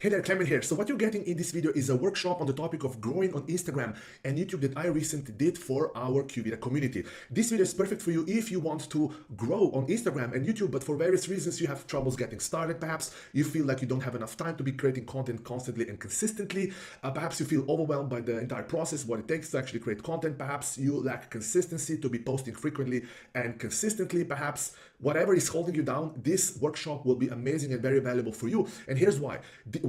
Hey there, Klemen here. So what you're getting in this video is a workshop on the topic of growing on Instagram and YouTube that I recently did for our QVita community. This video is perfect for you if you want to grow on Instagram and YouTube, but for various reasons you have troubles getting started. Perhaps you feel like you don't have enough time to be creating content constantly and consistently. Perhaps you feel overwhelmed by the entire process, what it takes to actually create content. Perhaps you lack consistency to be posting frequently and consistently. Perhaps whatever is holding you down, this workshop will be amazing and very valuable for you. And here's why.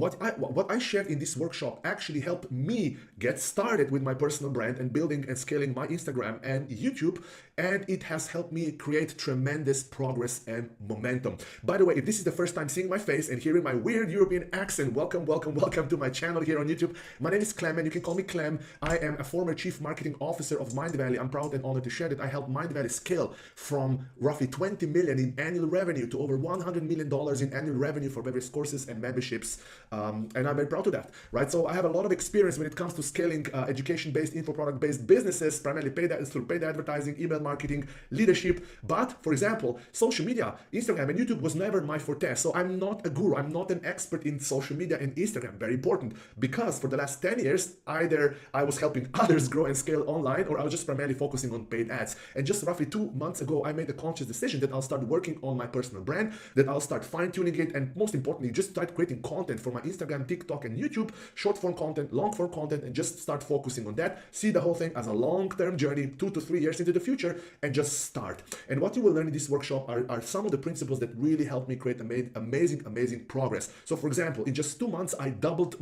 What I shared in this workshop actually helped me get started with my personal brand and building and scaling my Instagram and YouTube, and it has helped me create tremendous progress and momentum. By the way, if this is the first time seeing my face and hearing my weird European accent, welcome to my channel here on YouTube. My name is Klemen. You can call me Clem. I am a former Chief Marketing Officer of Mindvalley. I'm proud and honored to share that I helped Mindvalley scale from roughly 20 million in annual revenue to over $100 million in annual revenue for various courses and memberships. And I'm very proud of that, right? So I have a lot of experience when it comes to scaling education-based, info product-based businesses, primarily through paid advertising, email marketing, leadership. But for example, social media, Instagram and YouTube was never my forte. So I'm not a guru. I'm not an expert in social media and Instagram. Very important, because for the last 10 years, either I was helping others grow and scale online, or I was just primarily focusing on paid ads. And just roughly 2 months ago, I made a conscious decision that I'll start working on my personal brand, that I'll start fine-tuning it, and most importantly, just start creating content for my Instagram, TikTok, and YouTube, short form content, long form content, and just start focusing on that. See the whole thing as a long-term journey, 2 to 3 years into the future, and just start. And what you will learn in this workshop are some of the principles that really helped me create amazing progress. So for example, in just 2 months, I doubled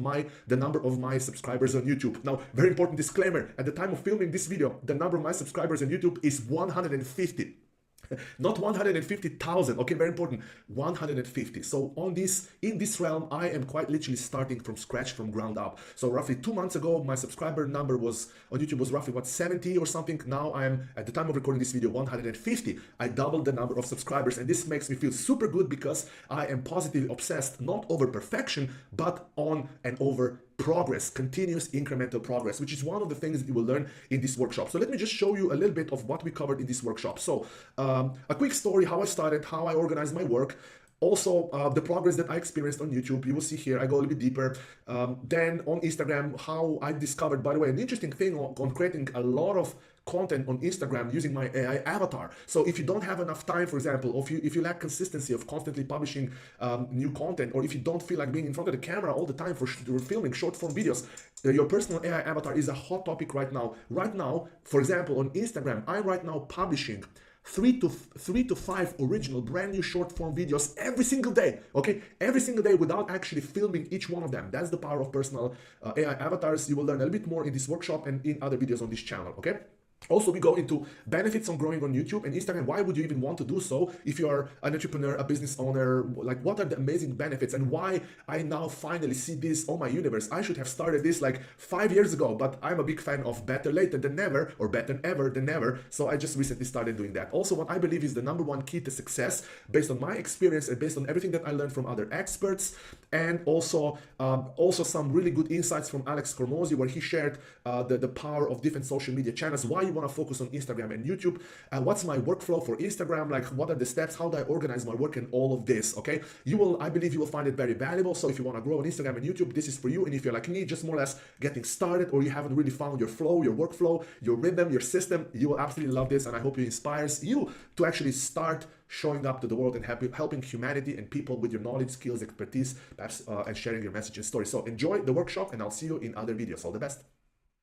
the number of my subscribers on YouTube. Now, very important disclaimer, at the time of filming this video, the number of my subscribers on YouTube is 150. Not 150,000, okay, very important, 150. So in this realm, I am quite literally starting from scratch, from ground up. So roughly 2 months ago, my subscriber number was on YouTube was roughly 70 or something. Now I am, at the time of recording this video, 150. I doubled the number of subscribers, and this makes me feel super good because I am positively obsessed, not over perfection, but on and over progress, continuous incremental progress, which is one of the things that you will learn in this workshop. So let me just show you a little bit of what we covered in this workshop. So a quick story, how I started, how I organized my work. Also, the progress that I experienced on YouTube, you will see here, I go a little bit deeper. Then on Instagram, how I discovered, by the way, an interesting thing on creating a lot of content on Instagram using my AI avatar. So if you don't have enough time, for example, or if you lack consistency of constantly publishing new content, or if you don't feel like being in front of the camera all the time for filming short form videos, your personal AI avatar is a hot topic right now. Right now, for example, on Instagram, I'm right now publishing three to five original brand new short form videos every single day, okay? Every single day without actually filming each one of them. That's the power of personal AI avatars. You will learn a little bit more in this workshop and in other videos on this channel, okay? Also, we go into benefits on growing on YouTube and Instagram. Why would you even want to do so if you are an entrepreneur, a business owner? Like, what are the amazing benefits, and why I now finally see this on my universe? I should have started this like 5 years ago, but I'm a big fan of better later than never, or better ever than never. So I just recently started doing that. Also, what I believe is the #1 key to success, based on my experience and based on everything that I learned from other experts, and also some really good insights from Alex Cormosi, where he shared the power of different social media channels, why you want to focus on Instagram and YouTube, what's my workflow for Instagram, like what are the steps, how do I organize my work, and all of this, okay? I believe you will find it very valuable. So if you want to grow on Instagram and YouTube, this is for you. And if you're like me, just more or less getting started, or you haven't really found your flow, your workflow, your rhythm, your system, you will absolutely love this. And I hope it inspires you to actually start showing up to the world and helping humanity and people with your knowledge, skills, expertise, perhaps, and sharing your message and story. So enjoy the workshop, and I'll see you in other videos. All the best.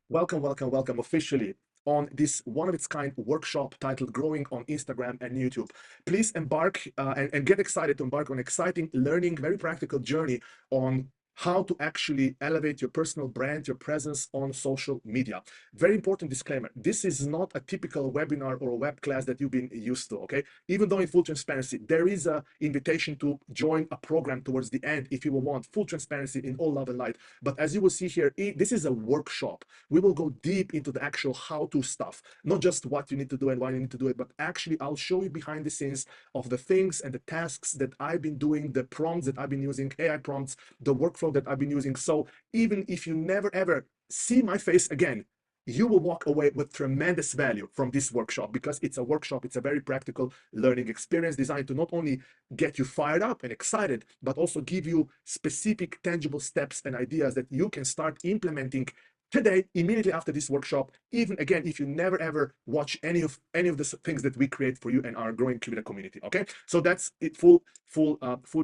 Welcome officially on this one-of-its-kind workshop titled Growing on Instagram and YouTube. Please embark and get excited to embark on an exciting, learning, very practical journey on how to actually elevate your personal brand, your presence on social media. Very important disclaimer, this is not a typical webinar or a web class that you've been used to, okay? Even though in full transparency, there is an invitation to join a program towards the end if you will want full transparency in all love and light. But as you will see here, this is a workshop. We will go deep into the actual how-to stuff, not just what you need to do and why you need to do it, but actually I'll show you behind the scenes of the things and the tasks that I've been doing, the prompts that I've been using, AI prompts, the workflow that I've been using. So even if you never ever see my face again, you will walk away with tremendous value from this workshop, because it's a workshop, it's a very practical learning experience designed to not only get you fired up and excited, but also give you specific tangible steps and ideas that you can start implementing today, immediately after this workshop, even again if you never ever watch any of the things that we create for you and our growing Qvita community. Okay, so that's it, full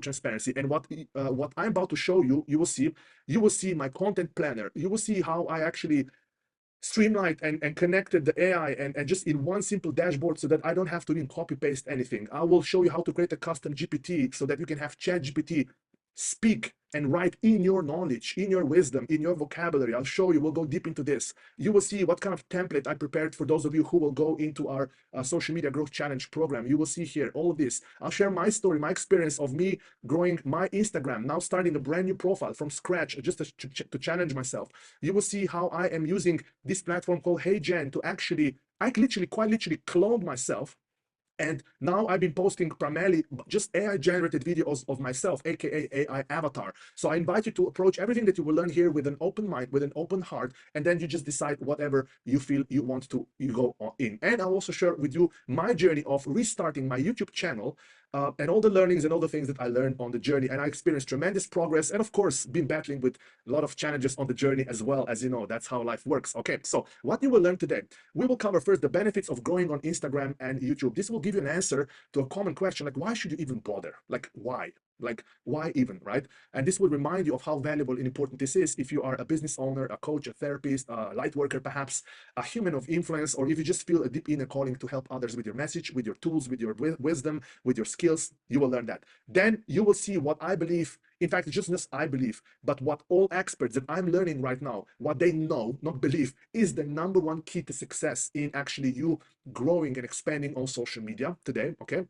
transparency. And what I'm about to show you, you will see my content planner. You will see how I actually streamlined and connected the AI and just in one simple dashboard, so that I don't have to even copy paste anything. I will show you how to create a custom GPT so that you can have Chat GPT speak and write in your knowledge, in your wisdom, in your vocabulary. I'll show you, we'll go deep into this. You will see what kind of template I prepared for those of you who will go into our social media growth challenge program. You will see here all of this. I'll share my story, my experience of me growing my Instagram, now starting a brand new profile from scratch, just to challenge myself. You will see how I am using this platform called HeyGen to actually, I quite literally cloned myself. And now I've been posting primarily just AI generated videos of myself, aka AI avatar. So I invite you to approach everything that you will learn here with an open mind, with an open heart, and then you just decide whatever you feel you want to go in. And I'll also share with you my journey of restarting my YouTube channel, and all the learnings and all the things that I learned on the journey. And I experienced tremendous progress, and of course been battling with a lot of challenges on the journey as well. As you know, that's how life works. Okay, so what you will learn today, we will cover first the benefits of growing on Instagram and YouTube. This will give you an answer to a common question, like why should you even bother? Like why even, right? And this will remind you of how valuable and important this is if you are a business owner, a coach, a therapist, a light worker, perhaps a human of influence, or if you just feel a deep inner calling to help others with your message, with your tools, with your wisdom, with your skills. You will learn that. Then you will see what I believe, in fact, it's just this I believe, but what all experts that I'm learning right now, what they know, not believe, is the number one key to success in actually you growing and expanding on social media today. Okay,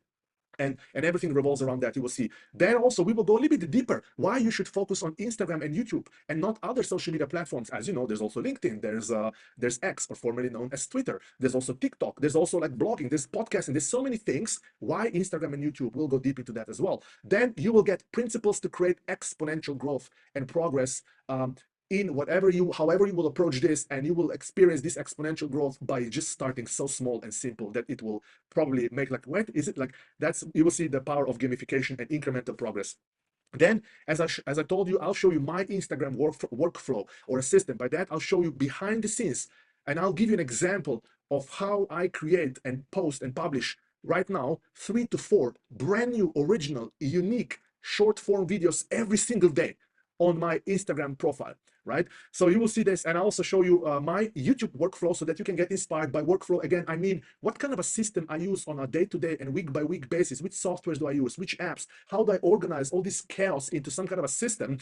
and everything revolves around that. You will see. Then also we will go a little bit deeper why you should focus on Instagram and YouTube and not other social media platforms. As you know, there's also LinkedIn, there's X, or formerly known as Twitter, there's also TikTok, there's also like blogging, there's podcasting, there's so many things. Why Instagram and YouTube? We'll go deep into that as well. Then you will get principles to create exponential growth and progress, in however you will approach this, and you will experience this exponential growth by just starting so small and simple that it will probably make like, what is it like? That's, you will see the power of gamification and incremental progress. Then, as I told you, I'll show you my Instagram workflow or a system. By that, I'll show you behind the scenes, and I'll give you an example of how I create and post and publish right now 3 to 4 brand new, original, unique short form videos every single day on my Instagram profile, right? So you will see this, and I'll also show you my YouTube workflow so that you can get inspired by workflow. Again, I mean, what kind of a system I use on a day-to-day and week-by-week basis, which softwares do I use, which apps, how do I organize all this chaos into some kind of a system,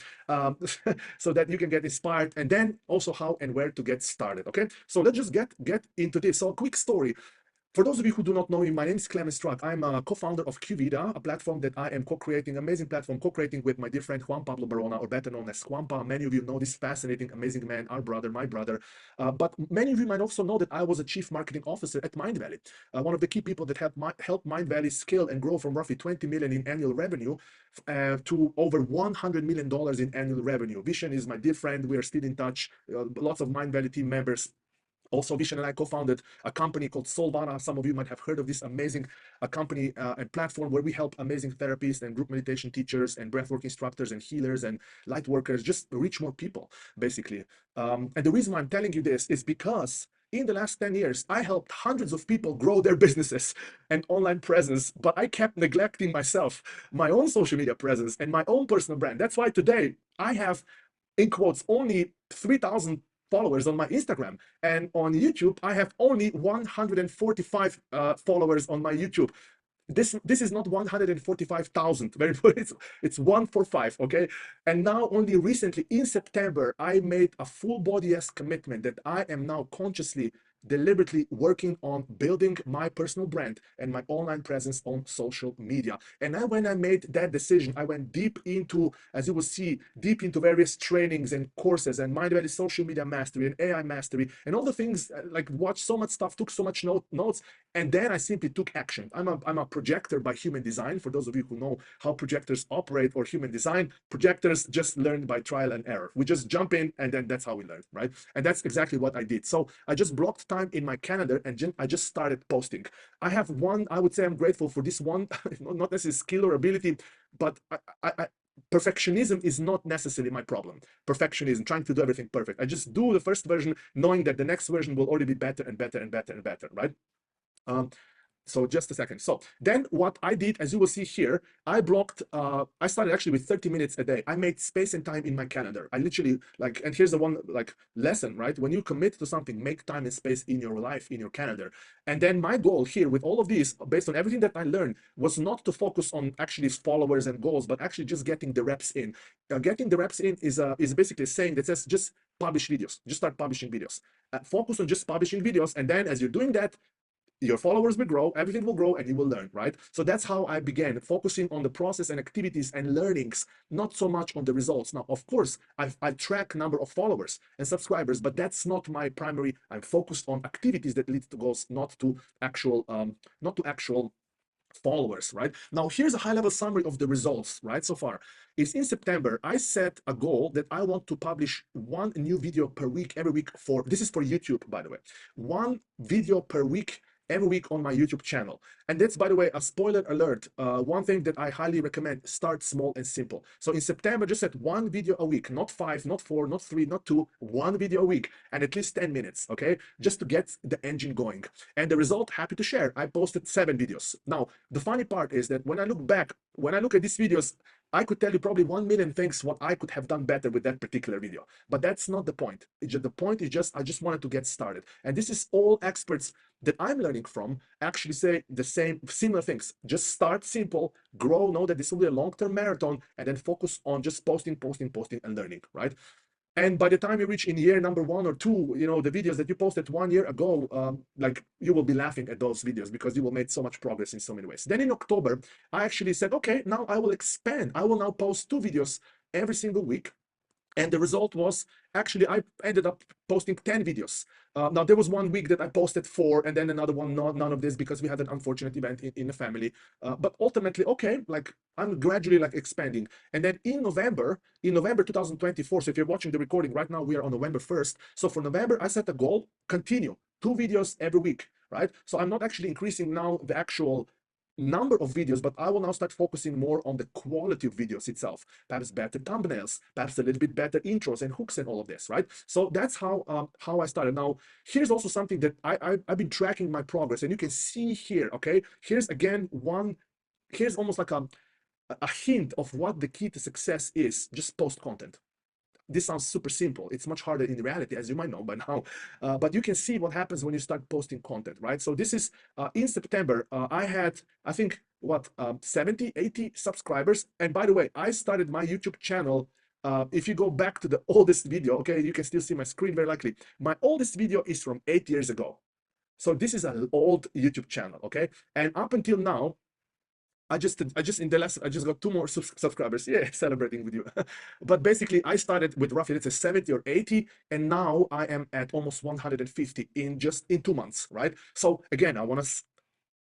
so that you can get inspired, and then also how and where to get started. Okay, so let's just get into this. So quick story. For those of you who do not know me, my name is Klemen Struc. I'm a co-founder of Qvita, a platform that I am co-creating, amazing platform, co-creating with my dear friend Juan Pablo Barona, or better known as Juanpa. Many of you know this fascinating, amazing man, our brother, my brother. But many of you might also know that I was a chief marketing officer at Mindvalley, one of the key people that helped Mindvalley scale and grow from roughly 20 million in annual revenue to over $100 million in annual revenue. Vishen is my dear friend. We are still in touch. Lots of Mindvalley team members. Also, Vishen and I co-founded a company called Solvana. Some of you might have heard of this amazing company and platform where we help amazing therapists and group meditation teachers and breathwork instructors and healers and light workers just reach more people, basically. And the reason why I'm telling you this is because in the last 10 years, I helped hundreds of people grow their businesses and online presence, but I kept neglecting myself, my own social media presence, and my own personal brand. That's why today I have, in quotes, only 3,000 followers on my Instagram, and on YouTube I have only 145 followers on my YouTube. This is not 145,000. Very it's 145. Okay, and now only recently in September I made a full body yes commitment that I am now consciously deliberately working on building my personal brand and my online presence on social media. And then when I made that decision, I went deep into, as you will see, deep into various trainings and courses and Mindvalley social media mastery and AI mastery and all the things, like watched so much stuff, took so much notes, and then I simply took action. I'm a projector by human design. For those of you who know how projectors operate or human design, projectors just learn by trial and error. We just jump in and then that's how we learn, right? And that's exactly what I did. So I just blocked time in my calendar and I just started posting. I have one, I would say I'm grateful for this one, not necessarily skill or ability, but perfectionism is not necessarily my problem. Perfectionism, trying to do everything perfect. I just do the first version, knowing that the next version will already be better and better and better and better, right? So just a second. So then what I did, as you will see here, I blocked, I started actually with 30 minutes a day. I made space and time in my calendar. I literally like, and here's the one like lesson, right? When you commit to something, make time and space in your life, in your calendar. And then my goal here with all of these, based on everything that I learned, was not to focus on actually followers and goals, but actually just getting the reps in. Getting the reps in is basically saying that says just publish videos, just start publishing videos. Focus on just publishing videos. And then as you're doing that, your followers will grow, everything will grow, and you will learn, right? So that's how I began, focusing on the process and activities and learnings, not so much on the results. Now, of course, I track number of followers and subscribers, but that's not my primary. I'm focused on activities that lead to goals, not to actual followers, right? Now, here's a high-level summary of the results, right? So far, is in September, I set a goal that I want to publish one new video per week, every week this is for YouTube, by the way, one video per week every week on my YouTube channel. And that's, by the way, a spoiler alert. One thing that I highly recommend, start small and simple. So in September, just set one video a week, not 5, not 4, not 3, not 2, one video a week, and at least 10 minutes, okay? Just to get the engine going. And the result, happy to share, I posted 7 videos. Now, the funny part is that when I look back, when I look at these videos, I could tell you probably 1 million things what I could have done better with that particular video. But that's not the point. The point is just, I just wanted to get started. And this is all experts that I'm learning from actually say the similar things. Just start simple, grow, know that this will be a long-term marathon, and then focus on just posting, and learning, right? And by the time you reach in year number 1 or 2, you know, the videos that you posted 1 year ago, like you will be laughing at those videos because you will make so much progress in so many ways. Then in October, I actually said, okay, now I will expand. I will now post 2 videos every single week. And the result was actually I ended up posting 10 videos. Now there was 1 week that I posted 4, and then another one, none of this because we had an unfortunate event in the family. But ultimately, okay, like I'm gradually like expanding. And then in November 2024, so if you're watching the recording right now, we are on November 1st. So for November, I set a goal, continue 2 videos every week, right? So I'm not actually increasing now the actual number of videos, but I will now start focusing more on the quality of videos itself, perhaps better thumbnails, perhaps a little bit better intros and hooks and all of this, right? So that's how I started. Now, here's also something that I've been tracking my progress, and you can see here, okay? Here's again here's almost like a hint of what the key to success is. Just post content. This sounds super simple. It's much harder in reality, as you might know by now. But you can see what happens when you start posting content, right? So this is in September, I had, I think, 70, 80 subscribers. And by the way, I started my YouTube channel. If you go back to the oldest video, okay, you can still see my screen very likely. My oldest video is from 8 years ago. So this is an old YouTube channel, okay? And up until now, I just got 2 more subscribers. Yeah, celebrating with you. But basically, I started with roughly, let's say 70 or 80, and now I am at almost 150 in 2 months, right? So again, I want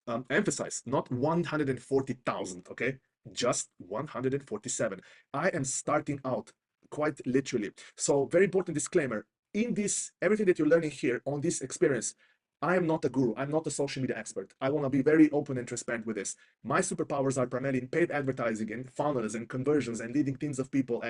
to emphasize, not 140,000, okay? Just 147. I am starting out quite literally. So very important disclaimer, in this, everything that you're learning here on this experience, I am not a guru. I'm not a social media expert. I want to be very open and transparent with this. My superpowers are primarily in paid advertising and funnels and conversions and leading teams of people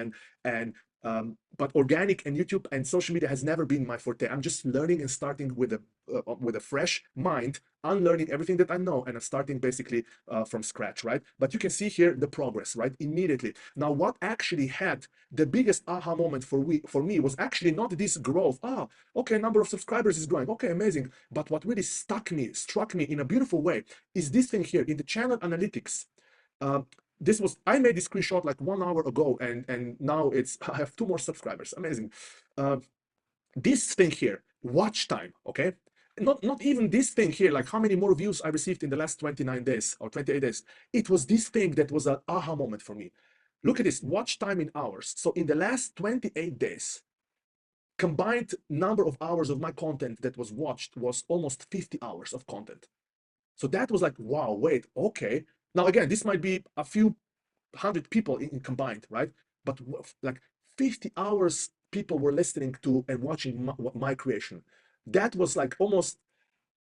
but organic and YouTube and social media has never been my forte. I'm just learning and starting with a fresh mind, unlearning everything that I know, and I'm starting basically from scratch, right? But you can see here the progress, right? Immediately. Now, what actually had the biggest aha moment for me was actually not this growth. Okay, number of subscribers is growing. Okay, amazing. But what really struck me in a beautiful way is this thing here in the channel analytics. I made this screenshot like 1 hour ago, and now I have 2 more subscribers. Amazing. This thing here, watch time, okay? not even this thing here, like how many more views I received in the last 29 days or 28 days. It was this thing that was an aha moment for me. Look at this, watch time in hours. So in the last 28 days, combined number of hours of my content that was watched was almost 50 hours of content. So that was like, wow, wait, okay. Now again, this might be a few hundred people in combined, right? But like 50 hours people were listening to and watching my creation. That was like almost,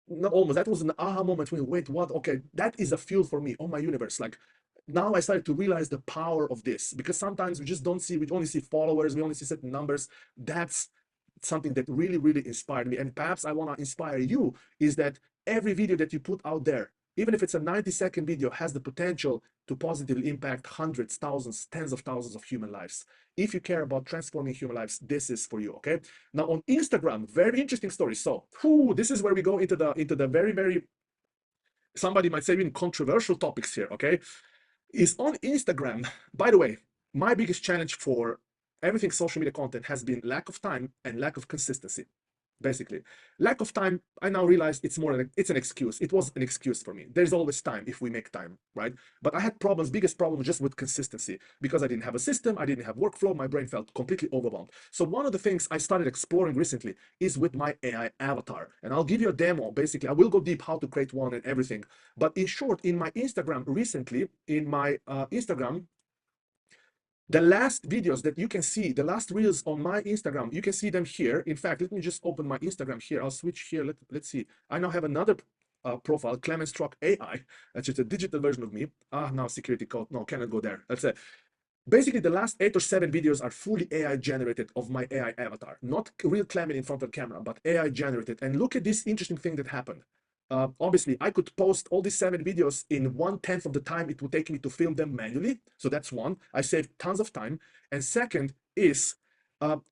not almost, that was an aha moment for me. Wait, what? Okay, that is a fuel for me on my universe. Like now I started to realize the power of this, because sometimes we just don't see, we only see followers, we only see certain numbers. That's something that really, really inspired me. And perhaps I want to inspire you, is that every video that you put out there, even if it's a 90-second video, has the potential to positively impact hundreds, thousands, tens of thousands of human lives. If you care about transforming human lives, this is for you, okay? Now on Instagram, very interesting story. So this is where we go into the very, very, somebody might say even controversial topics here, okay? Is on Instagram. By the way, my biggest challenge for everything social media content has been lack of time and lack of consistency. Basically, lack of time, I now realize it's more like it's an excuse. It was an excuse for me. There's always time if we make time, right? But I had problems, biggest problem just with consistency, because I didn't have a system, I didn't have workflow, my brain felt completely overwhelmed. So one of the things I started exploring recently is with my AI avatar. And I'll give you a demo. Basically, I will go deep how to create one and everything. But in short, in my Instagram recently, in my Instagram, the last videos that you can see, the last reels on my Instagram, you can see them here. In fact, let me just open my Instagram here. I'll switch here. Let's see. I now have another profile, Klemen Struc AI. That's just a digital version of me. Now security code. No, cannot go there. That's it. Basically, the last 8 or 7 videos are fully AI generated of my AI avatar. Not real Klemen in front of the camera, but AI generated. And look at this interesting thing that happened. Obviously, I could post all these 7 videos in 1/10 of the time it would take me to film them manually. So that's one. I saved tons of time. And second is,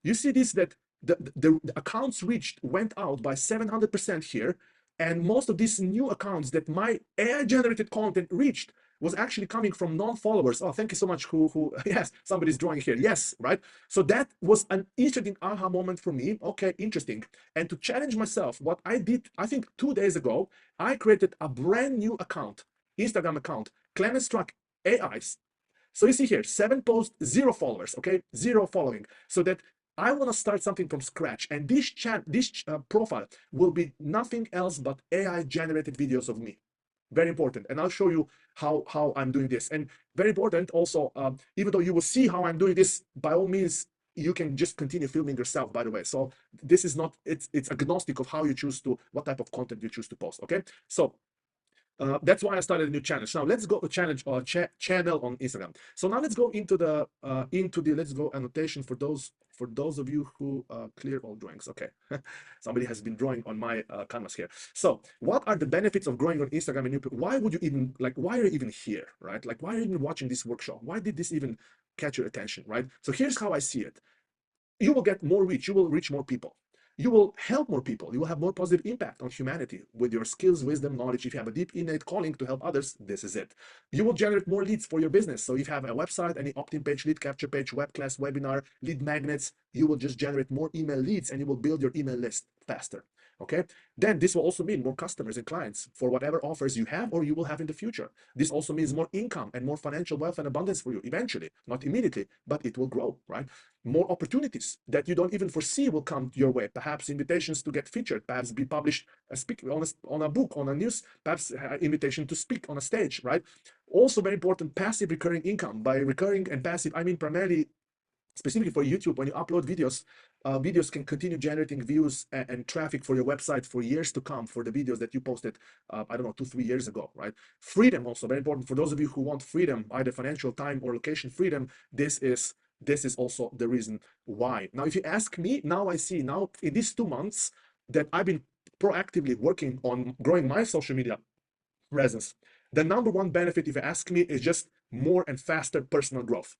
you see this, that the accounts reached went out by 700% here. And most of these new accounts that my AI-generated content reached was actually coming from non-followers. Oh, thank you so much. Who yes, somebody's drawing here. Yes, right. So that was an interesting aha moment for me. Okay, interesting. And to challenge myself, what I did, I think 2 days ago, I created a brand new account, Instagram account, Klemen Struc AIs. So you see here, 7 posts, 0 followers, okay? 0 following. So that I want to start something from scratch. And this profile will be nothing else but AI generated videos of me. Very important. And I'll show you how I'm doing this. And very important also, even though you will see how I'm doing this, by all means, you can just continue filming yourself, by the way. So this is not, it's agnostic of how you choose to, what type of content you choose to post, okay? So that's why I started a new channel. Now let's go to challenge or channel on Instagram. So now let's go into the let's go annotation for those of you who clear all drawings. Okay, somebody has been drawing on my canvas here. So what are the benefits of growing on Instagram and YouTube? Why would you even why are you even here, right? Like why are you even watching this workshop? Why did this even catch your attention, right? So here's how I see it. You will get more reach. You will reach more people. You will help more people. You will have more positive impact on humanity with your skills, wisdom, knowledge. If you have a deep innate calling to help others, this is it. You will generate more leads for your business. So if you have a website, any opt-in page, lead capture page, web class, webinar, lead magnets, you will just generate more email leads and you will build your email list faster. Okay, then this will also mean more customers and clients for whatever offers you have or you will have in the future. This also means more income and more financial wealth and abundance for you eventually, not immediately, but it will grow, right? More opportunities that you don't even foresee will come your way. Perhaps invitations to get featured, perhaps be published, speak on a book, on a news, perhaps invitation to speak on a stage, right? Also very important, passive recurring income. By recurring and passive, I mean primarily specifically for YouTube. When you upload videos, videos can continue generating views and traffic for your website for years to come for the videos that you posted, I don't know, 2-3 years ago, right? Freedom also very important for those of you who want freedom, either financial, time, or location freedom. This is also the reason why. Now, if you ask me, now I see now in these 2 months that I've been proactively working on growing my social media presence. The number one benefit, if you ask me, is just more and faster personal growth.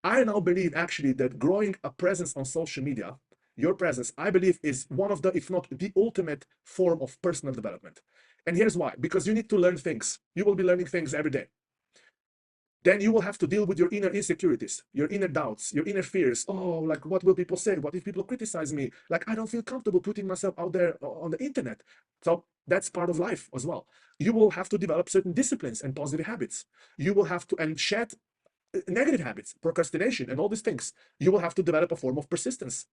I now believe actually that growing a presence on social media, your presence, I believe is one of the, if not the ultimate form of personal development. And here's why, because you need to learn things. You will be learning things every day. then you will have to deal with your inner insecurities, your inner doubts, your inner fears. Oh, like, what will people say? What if people criticize me? Like, I don't feel comfortable putting myself out there on the internet. So that's part of life as well. You will have to develop certain disciplines and positive habits. You will have to and shed negative habits, procrastination, and all these things. You will have to develop a form of persistence.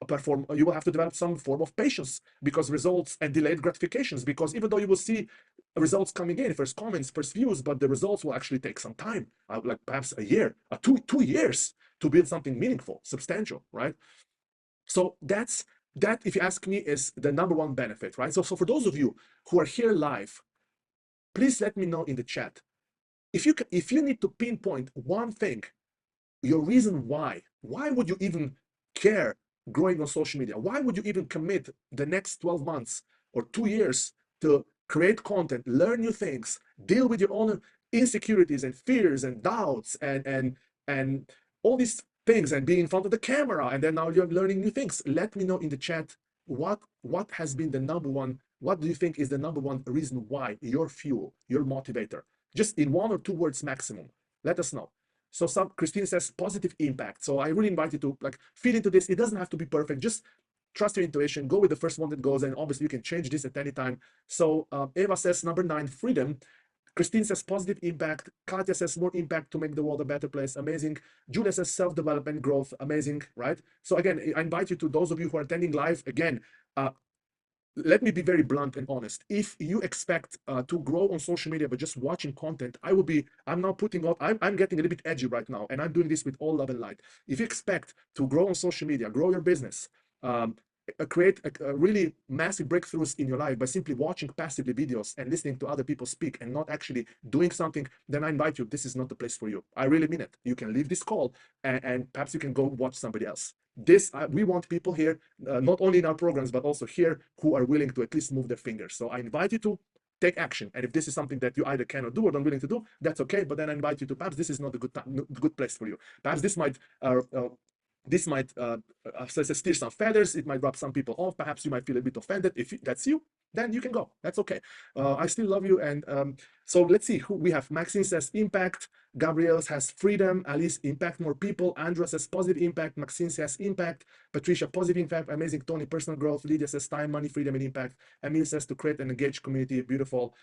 You will have to develop some form of patience, because results and delayed gratifications. Because even though you will see results coming in, first comments, first views, but the results will actually take some time, like perhaps a year, 2 years to build something meaningful, substantial, right? So that, if you ask me, is the number one benefit, right? So for those of you who are here live, please let me know in the chat if you need to pinpoint one thing, your reason why would you even care growing on social media? Why would you even commit the next 12 months or 2 years to create content, learn new things, deal with your own insecurities and fears and doubts and all these things, and being in front of the camera, and then now you're learning new things? Let me know in the chat what has been the number one, what do you think is the number one reason why, your fuel, your motivator, just in 1 or 2 words maximum. Let us know. So Christine says positive impact. So I really invite you to like feed into this. It doesn't have to be perfect. Just trust your intuition. Go with the first one that goes, and obviously you can change this at any time. So Eva says number 9, freedom. Christine says positive impact. Katya says more impact to make the world a better place. Amazing. Julia says self-development, growth. Amazing, right? So again, I invite you to, those of you who are attending live, again, let me be very blunt and honest. If you expect to grow on social media by just watching content, I'm now putting up, I'm getting a little bit edgy right now, and I'm doing this with all love and light. If you expect to grow on social media, grow your business, create really massive breakthroughs in your life by simply watching passively videos and listening to other people speak and not actually doing something, then I invite you, this is not the place for you. I really mean it. You can leave this call and perhaps you can go watch somebody else. We want people here, not only in our programs, but also here, who are willing to at least move their fingers. So I invite you to take action. And if this is something that you either cannot do or don't willing to do, that's okay. But then I invite you to, perhaps this is not a good place for you. Perhaps this might steer some feathers. It might rub some people off. Perhaps you might feel a bit offended. If that's you, then you can go. That's okay. I still love you. And so let's see who we have. Maxine says impact. Gabrielle has freedom. Alice, impact more people. Andrea says positive impact. Maxine says impact. Patricia, positive impact. Amazing. Tony, personal growth. Lydia says time, money, freedom, and impact. Emil says to create an engaged community. Beautiful.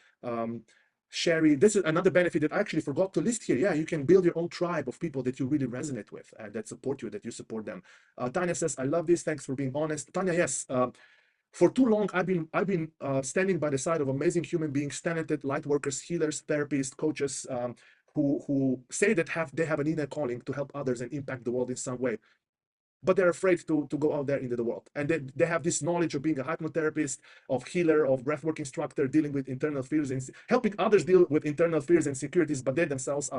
Sherry, this is another benefit that I actually forgot to list here. Yeah, you can build your own tribe of people that you really resonate with, that support you, that you support them. Tanya says, I love this. Thanks for being honest. Tanya, yes. For too long, I've been standing by the side of amazing human beings, talented light workers, healers, therapists, coaches, who say that they have an inner calling to help others and impact the world in some way, but they're afraid to go out there into the world. And they have this knowledge of being a hypnotherapist, of healer, of breathwork instructor, dealing with internal fears and helping others deal with internal fears and insecurities, but they themselves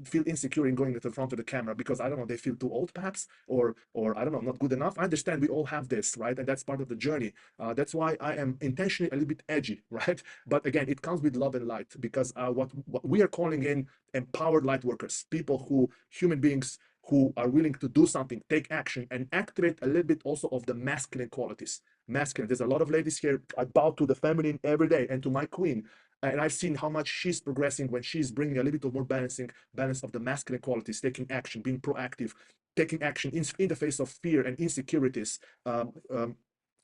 feel insecure in going to the front of the camera because, I don't know, they feel too old perhaps, or I don't know, not good enough. I understand we all have this, right? And that's part of the journey. That's why I am intentionally a little bit edgy, right? But again, it comes with love and light, because what we are calling in empowered light workers, human beings who are willing to do something, take action, and activate a little bit also of the masculine qualities. Masculine. There's a lot of ladies here. I bow to the feminine every day and to my queen. And I've seen how much she's progressing when she's bringing a little bit of more balance of the masculine qualities, taking action, being proactive, taking action in the face of fear and insecurities,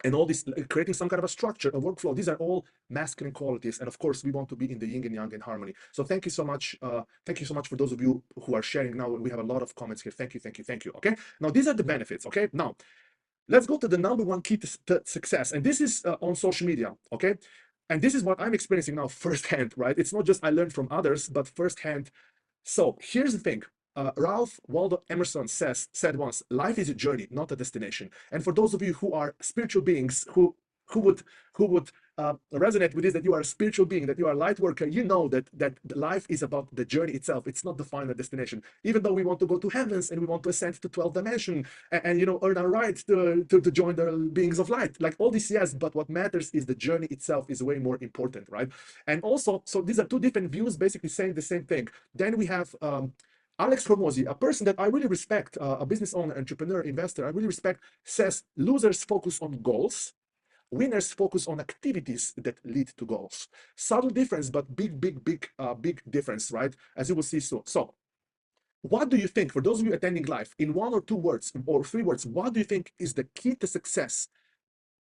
and all this, creating some kind of a structure, a workflow. These are all masculine qualities. And of course, we want to be in the yin and yang in harmony. So thank you so much. Thank you so much for those of you who are sharing now. We have a lot of comments here. Thank you, thank you, thank you. Okay. Now, these are the benefits. Okay. Now, let's go to the number one key to success. And this is on social media. Okay. And this is what I'm experiencing now firsthand, right? It's not just I learned from others, but firsthand. So here's the thing. Ralph Waldo Emerson said once, life is a journey, not a destination. And for those of you who are spiritual beings, who would resonate with this, that you are a spiritual being, that you are a light worker, you know that life is about the journey itself. It's not the final destination. Even though we want to go to heavens and we want to ascend to 12th dimension and earn our right to join the beings of light, like all this, yes, but what matters is the journey itself is way more important, right? And also, so these are two different views basically saying the same thing. Then we have Alex Hormozy, a person that I really respect, a business owner, entrepreneur, investor, I really respect, says losers focus on goals, winners focus on activities that lead to goals. Subtle difference, but big difference, right? As you will see soon. So What do you think, for those of you attending live, in 1 or 2 words or 3 words, what do you think is the key to success?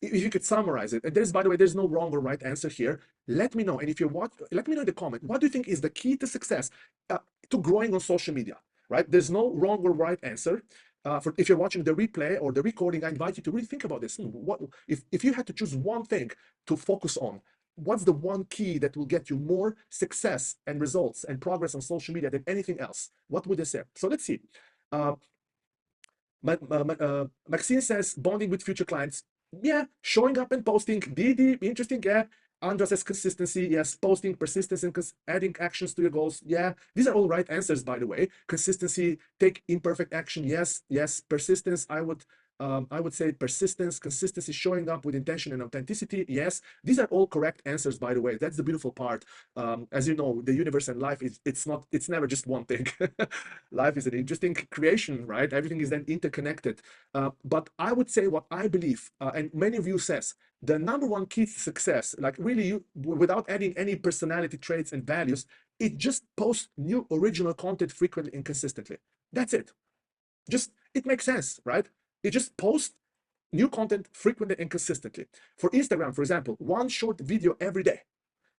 If you could summarize it, and there's, by the way, there's no wrong or right answer here. Let me know, and if you watch, let me know in the comment. What do you think is the key to success, to growing on social media? Right? There's no wrong or right answer. For if you're watching the replay or the recording, I invite you to really think about this. What if you had to choose one thing to focus on? What's the one key that will get you more success and results and progress on social media than anything else? What would they say? So let's see. Uh, Maxine says bonding with future clients. Yeah, showing up and posting. Didi, interesting. Yeah. Andra says consistency. Yes, posting, persistence, and adding actions to your goals. Yeah, these are all right answers, by the way. Consistency, take imperfect action. Yes, yes. Persistence. I would say persistence, consistency, showing up with intention and authenticity. Yes, these are all correct answers, by the way. That's the beautiful part. As you know, the universe and life it's never just one thing. Life is an interesting creation, right? Everything is then interconnected. But I would say what I believe, and many of you says, the number one key to success, like really you, without adding any personality traits and values, it just posts new original content frequently and consistently. That's it. Just, it makes sense, right? It just posts new content frequently and consistently. For Instagram, for example, one short video every day.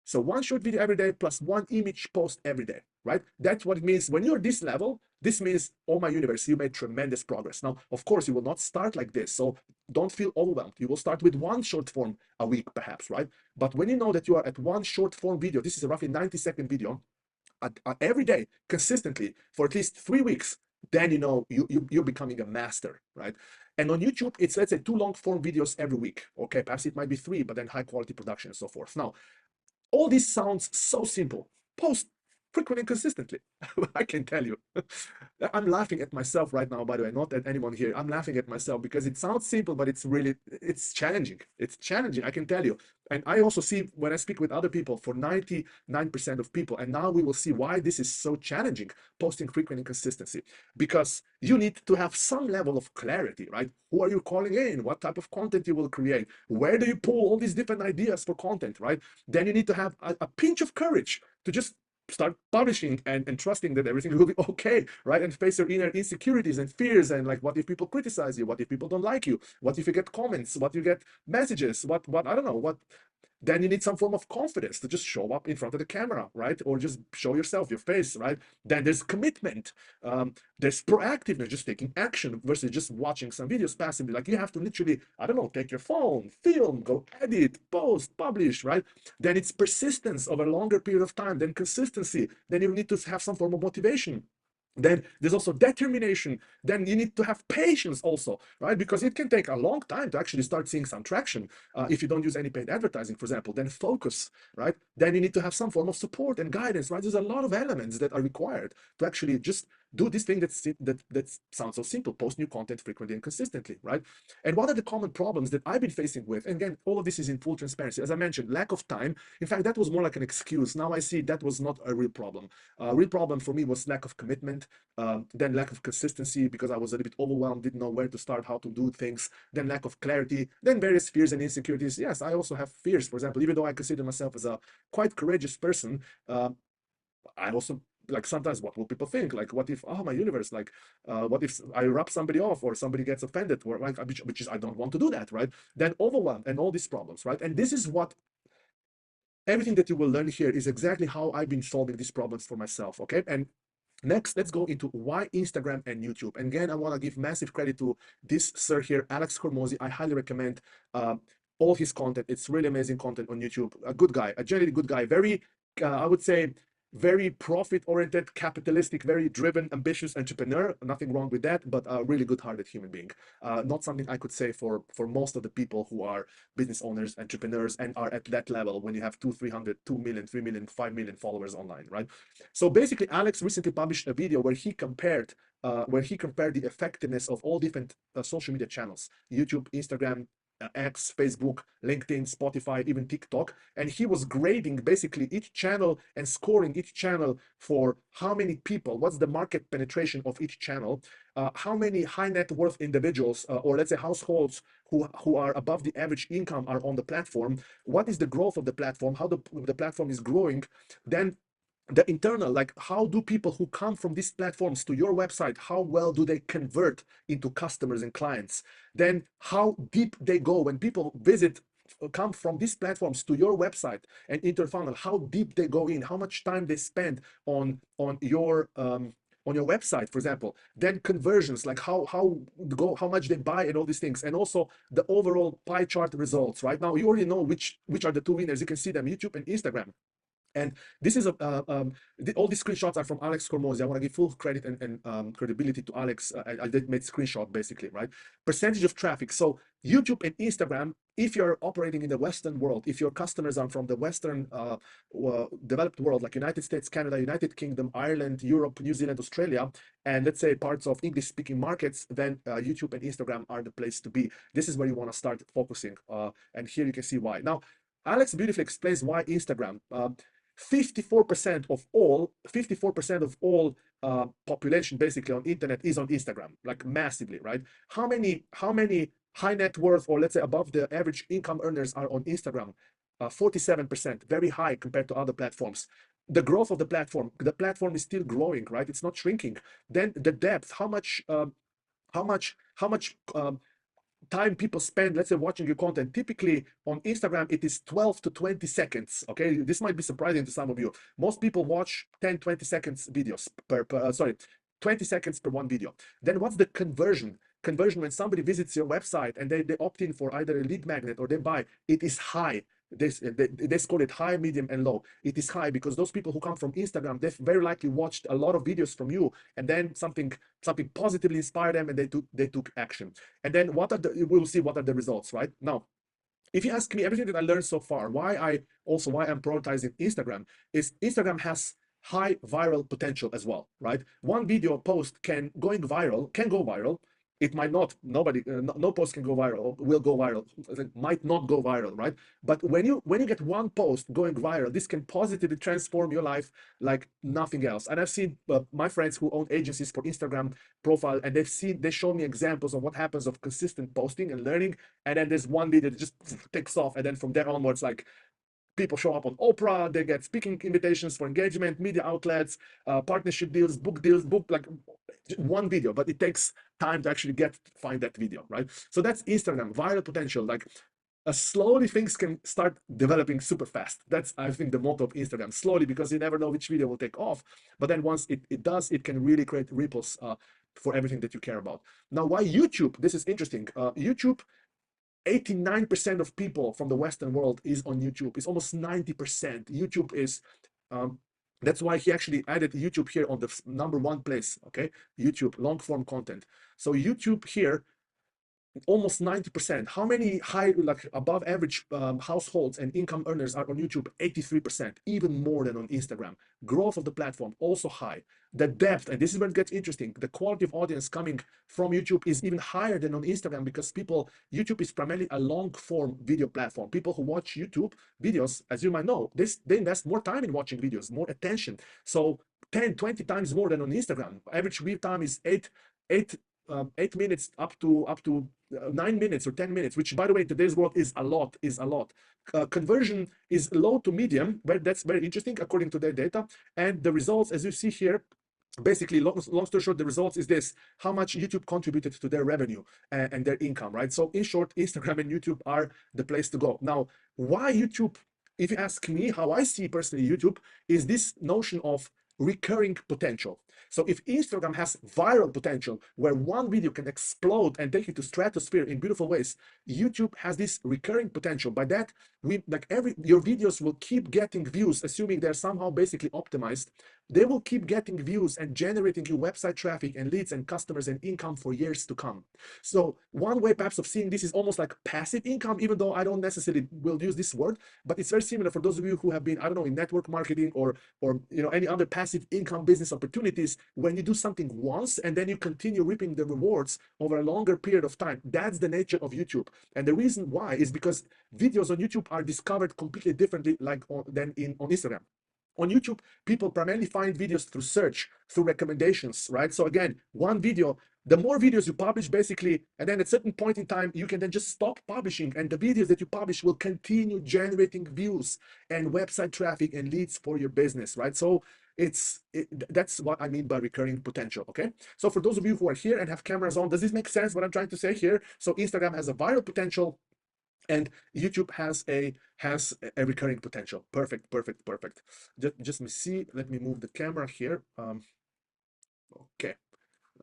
So one short video every day plus one image post every day, right? That's what it means. When you're this level, this means, oh my universe, you made tremendous progress. Now, of course, you will not start like this. So don't feel overwhelmed. You will start with one short form a week, perhaps, right? But when you know that you are at one short form video, this is a roughly 90-second video, every day, consistently, for at least 3 weeks, then you know you're becoming a master, right? And on YouTube, it's, let's say, 2 long form videos every week. Okay, perhaps it might be 3, but then high quality production and so forth. Now, all this sounds so simple. Post frequently and consistently. I can tell you. I'm laughing at myself right now, by the way, not at anyone here. I'm laughing at myself because it sounds simple, but it's challenging. It's challenging, I can tell you. And I also see when I speak with other people, for 99% of people, and now we will see why this is so challenging, posting frequent and consistency. Because you need to have some level of clarity, right? Who are you calling in? What type of content you will create? Where do you pull all these different ideas for content, right? Then you need to have a pinch of courage to just start publishing and trusting that everything will be okay, right? And face your inner insecurities and fears, and like, what if people criticize you? What if people don't like you? What if you get comments? What if you get messages? What I don't know what. Then you need some form of confidence to just show up in front of the camera, right? Or just show yourself, your face, right? Then there's commitment. There's proactiveness, just taking action versus just watching some videos passively. Like, you have to literally, I don't know, take your phone, film, go edit, post, publish, right? Then it's persistence over a longer period of time, then consistency. Then you need to have some form of motivation. Then there's also determination. Then you need to have patience also, right? Because it can take a long time to actually start seeing some traction. If you don't use any paid advertising, for example. Then focus, right? Then you need to have some form of support and guidance, right? There's a lot of elements that are required to actually just do this thing that sounds so simple: post new content frequently and consistently, right? And what are the common problems that I've been facing with? And again, all of this is in full transparency. As I mentioned, lack of time. In fact, that was more like an excuse. Now I see that was not a real problem. A real problem for me was lack of commitment, then lack of consistency, because I was a little bit overwhelmed, didn't know where to start, how to do things, then lack of clarity, then various fears and insecurities. Yes, I also have fears. For example, even though I consider myself as a quite courageous person, I also, like, sometimes, what will people think? Like, what if, oh my universe, like, what if I rub somebody off or somebody gets offended, or like, which is, I don't want to do that, right? Then overwhelm and all these problems, right? And this is what everything that you will learn here is exactly how I've been solving these problems for myself. Okay, and next, let's go into why Instagram and YouTube. And again, I want to give massive credit to this sir here, Alex Hormozy. I highly recommend all his content. It's really amazing content on YouTube. A good guy, a genuinely good guy. Very, I would say, very profit-oriented, capitalistic, very driven, ambitious entrepreneur. Nothing wrong with that, but a really good-hearted human being. Not something I could say for most of the people who are business owners, entrepreneurs, and are at that level when you have 200, 300, 2 million, 3 million, 5 million followers online, right? So basically, Alex recently published a video where he compared the effectiveness of all different social media channels: YouTube, Instagram, X, Facebook, LinkedIn, Spotify, even TikTok. And he was grading basically each channel and scoring each channel for how many people, what's the market penetration of each channel, how many high net worth individuals, or let's say households who are above the average income, are on the platform, what is the growth of the platform, how the platform is growing. Then the internal, like how do people who come from these platforms to your website, how well do they convert into customers and clients? Then how deep they go when people come from these platforms to your website and enter funnel, how deep they go in, how much time they spend on your website, for example. Then conversions, like how much they buy and all these things, and also the overall pie chart results. Right now you already know which are the two winners. You can see them, YouTube and Instagram. And this is all these screenshots are from Alex Cormosi. I want to give full credit and credibility to Alex. I did make screenshot basically, right? Percentage of traffic. So YouTube and Instagram, if you're operating in the Western world, if your customers are from the Western developed world, like United States, Canada, United Kingdom, Ireland, Europe, New Zealand, Australia, and let's say parts of English-speaking markets, then YouTube and Instagram are the place to be. This is where you want to start focusing. And here you can see why. Now, Alex beautifully explains why Instagram. 54% of all population basically on internet is on Instagram, like massively, right? How many high net worth, or let's say above the average income earners, are on Instagram? 47%, very high compared to other platforms. The growth of the platform is still growing, right? It's not shrinking. Then the depth, how much time people spend, let's say, watching your content. Typically on Instagram, it is 12 to 20 seconds. Okay, this might be surprising to some of you. Most people watch 10-20 seconds videos per 20 seconds per one video. Then what's the conversion? When somebody visits your website and they opt in for either a lead magnet or they buy, it is high. They call it high, medium, and low. It is high because those people who come from Instagram, they've very likely watched a lot of videos from you, and then something positively inspired them, and they took action. And then we'll see what are the results, right? Now, if you ask me, everything that I learned so far, why I'm prioritizing Instagram, is Instagram has high viral potential as well, right? One video post can go viral. It might not. No post can go viral, will go viral. It might not go viral, right? But when you get one post going viral, this can positively transform your life like nothing else. And I've seen my friends who own agencies for Instagram profile, and they show me examples of what happens of consistent posting and learning. And then there's one video that just takes off, and then from there onwards, like, people show up on Oprah, they get speaking invitations for engagement, media outlets, partnership deals, book like one video, but it takes time to actually find that video, right? So that's Instagram, viral potential. Like, slowly things can start developing super fast. That's, I think, the motto of Instagram. Slowly, because you never know which video will take off. But then once it does, it can really create ripples for everything that you care about. Now, why YouTube? This is interesting. YouTube, 89% of people from the Western world is on YouTube. It's almost 90%. YouTube is, that's why he actually added YouTube here on the #1 place, okay? YouTube, long form content. So YouTube here, almost 90%. How many like above average households and income earners are on YouTube? 83%, even more than on Instagram. Growth of the platform also high. The depth, and this is where it gets interesting, the quality of audience coming from YouTube is even higher than on Instagram, because YouTube is primarily a long form video platform. People who watch YouTube videos, as you might know, they invest more time in watching videos, more attention. So 10-20 times more than on Instagram. Average view time is 8 minutes up to 9 minutes or 10 minutes, which, by the way, in today's world is a lot. Conversion is low to medium, but that's very interesting according to their data. And the results, as you see here, basically, long story short, the results is this: how much YouTube contributed to their revenue and their income, right? So in short, Instagram and YouTube are the place to go. Now, why YouTube? If you ask me, how I see personally YouTube is this notion of recurring potential. So if Instagram has viral potential, where one video can explode and take you to stratosphere in beautiful ways, YouTube has this recurring potential. By that, your videos will keep getting views, assuming they're somehow basically optimized. They will keep getting views and generating you website traffic and leads and customers and income for years to come. So one way perhaps of seeing this is almost like passive income, even though I don't necessarily will use this word, but it's very similar for those of you who have been, I don't know, in network marketing or any other passive income business opportunities. When you do something once and then you continue reaping the rewards over a longer period of time, that's the nature of YouTube. And the reason why is because videos on YouTube are discovered completely differently than on Instagram. On YouTube, people primarily find videos through search, through recommendations, right? So again, one video, the more videos you publish basically, and then at a certain point in time, you can then just stop publishing, and the videos that you publish will continue generating views and website traffic and leads for your business, right? So that's what I mean by recurring potential, okay? So for those of you who are here and have cameras on, does this make sense what I'm trying to say here? So Instagram has a viral potential, and YouTube has a recurring potential. Perfect, perfect, perfect. Just let me see. Let me move the camera here. Okay,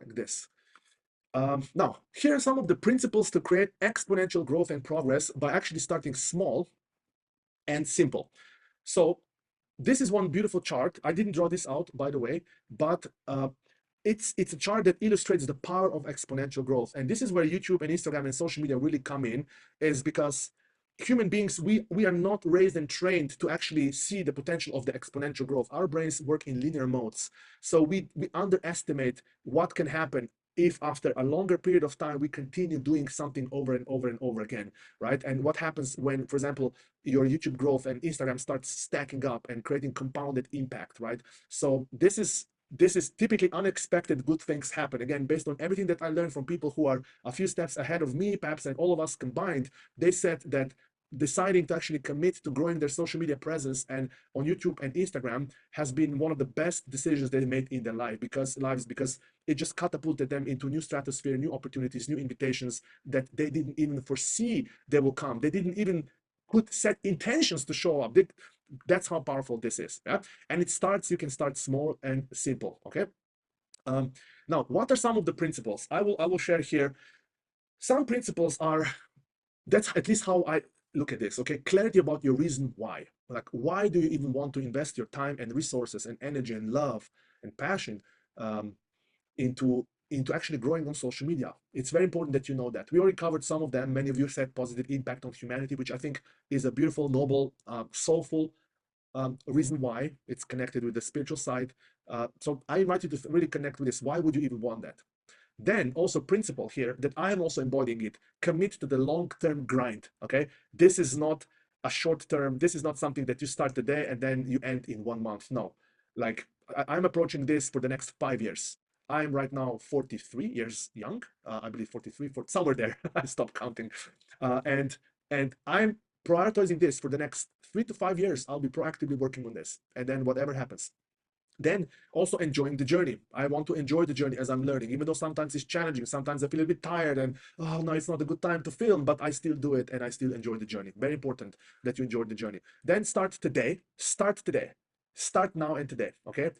like this. Now, here are some of the principles to create exponential growth and progress by actually starting small and simple. So this is one beautiful chart. I didn't draw this out, by the way, but it's a chart that illustrates the power of exponential growth. And this is where YouTube and Instagram and social media really come in, is because human beings, we are not raised and trained to actually see the potential of the exponential growth. Our brains work in linear modes. So we underestimate what can happen if after a longer period of time we continue doing something over and over and over again, right? And what happens when, for example, your YouTube growth and Instagram starts stacking up and creating compounded impact, right? So this is typically unexpected good things happen. Again, based on everything that I learned from people who are a few steps ahead of me, perhaps, and all of us combined, they said that deciding to actually commit to growing their social media presence and on YouTube and Instagram has been one of the best decisions they made in their because it just catapulted them into new stratosphere, new opportunities, new invitations that they didn't even foresee they will come. They didn't even could set intentions to show up. That's how powerful this is. Yeah? And you can start small and simple. Okay. Now, what are some of the principles? I will share here. Some principles are, that's at least how I look at this. Okay. Clarity about your reason why. Like, why do you even want to invest your time and resources and energy and love and passion into actually growing on social media? It's very important that you know that. We already covered some of them. Many of you said positive impact on humanity, which I think is a beautiful, noble, soulful reason why. It's connected with the spiritual side. So I invite you to really connect with this. Why would you even want that? Then also principle here that I am also embodying it. Commit to the long-term grind. Okay, this is not a short-term. This is not something that you start today and then you end in 1 month. No, like I'm approaching this for the next 5 years. I'm right now 43 years young. I believe 43, somewhere there. I stopped counting, and I'm prioritizing this for the next 3 to 5 years. I'll be proactively working on this, and then whatever happens. Then also enjoying the journey. I want to enjoy the journey as I'm learning, even though sometimes it's challenging. Sometimes I feel a bit tired and, oh no, it's not a good time to film, but I still do it and I still enjoy the journey. Very important that you enjoy the journey. Then start today. Start today. Start now and today, okay?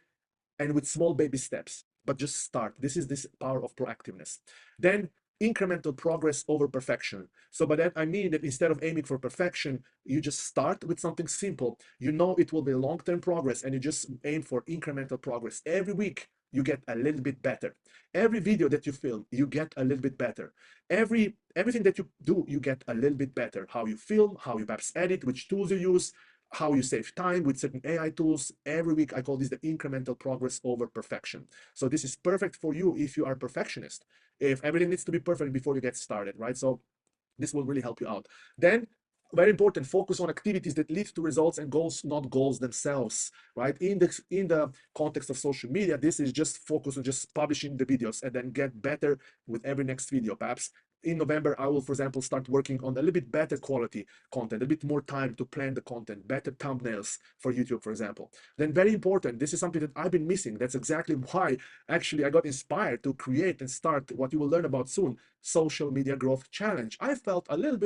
And with small baby steps, but just start. This is this power of proactiveness. Then incremental progress over perfection. So by that I mean that instead of aiming for perfection, you just start with something simple. You know it will be long-term progress, and you just aim for incremental progress. Every week you get a little bit better. Every video that you film, you get a little bit better. Everything that you do, you get a little bit better. How you film, how you perhaps edit, which tools you use, how you save time with certain AI tools. Every week I call this the incremental progress over perfection. So this is perfect for you if you are a perfectionist, if everything needs to be perfect before you get started, right? So this will really help you out. Then very important, focus on activities that lead to results and goals, not goals themselves, right? In the context of social media, this is just focus on just publishing the videos and then get better with every next video. Perhaps in November, I will, for example, start working on a little bit better quality content, a bit more time to plan the content, better thumbnails for YouTube, for example. Then very important, this is something that I've been missing. That's exactly why actually I got inspired to create and start what you will learn about soon, social media growth challenge. I feel a little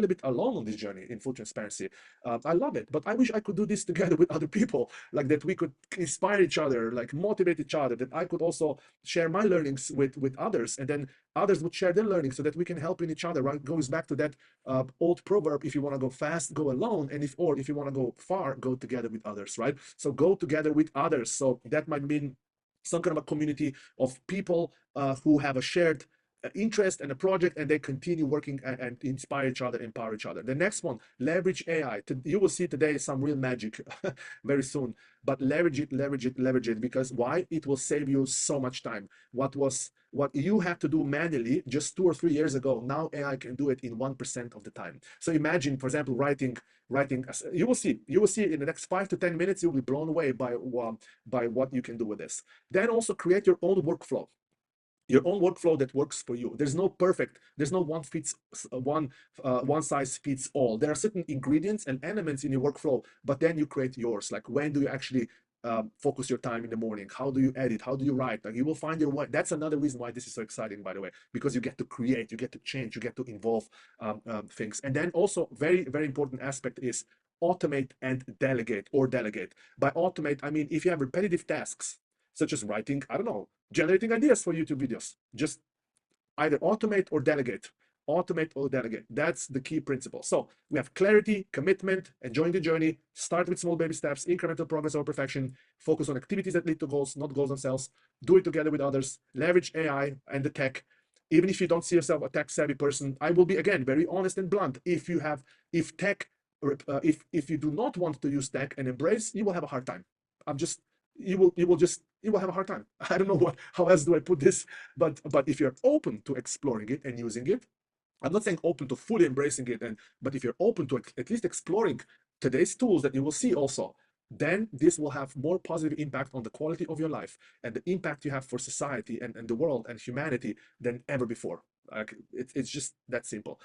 bit alone on this journey, in full transparency. I love it, but I wish I could do this together with other people, like that we could inspire each other, like motivate each other, that I could also share my learnings with others, and then others would share their learnings so that we can help in each other, right? Goes back to that old proverb, if you want to go fast, go alone, and if you want to go far, go together with others, right? So go together with others. So that might mean some kind of a community of people who have a shared interest and a project, and they continue working and inspire each other, empower each other. The next one, leverage AI. You will see today some real magic very soon, but leverage it, leverage it, leverage it, because why? It will save you so much time. What you have to do manually just 2 or 3 years ago, now AI can do it in 1% of the time. So imagine, for example, writing, you will see in the next 5 to 10 minutes, you'll be blown away by what you can do with this. Then also create your own workflow. Your own workflow that works for you. There's no one size fits all. There are certain ingredients and elements in your workflow, but then you create yours. Like, when do you actually focus your time in the morning? How do you edit? How do you write? Like, you will find your way. That's another reason why this is so exciting, by the way, because you get to create, you get to change, you get to involve things. And then also, very, very important aspect is automate and delegate, or delegate. By automate, I mean, if you have repetitive tasks, such as writing, I don't know, generating ideas for YouTube videos, just either automate or delegate. Automate or delegate. That's the key principle. So we have clarity, commitment, enjoying the journey, start with small baby steps, incremental progress over perfection, focus on activities that lead to goals, not goals themselves, do it together with others, leverage AI and the tech. Even if you don't see yourself a tech savvy person, I will be, again, very honest and blunt. If you do not want to use tech and embrace, you will have a hard time. You will have a hard time. I don't know how else do I put this, but if you're open to exploring it and using it, I'm not saying open to fully embracing it, but if you're open to at least exploring today's tools that you will see also, then this will have more positive impact on the quality of your life and the impact you have for society and the world and humanity than ever before. Like, it's just that simple.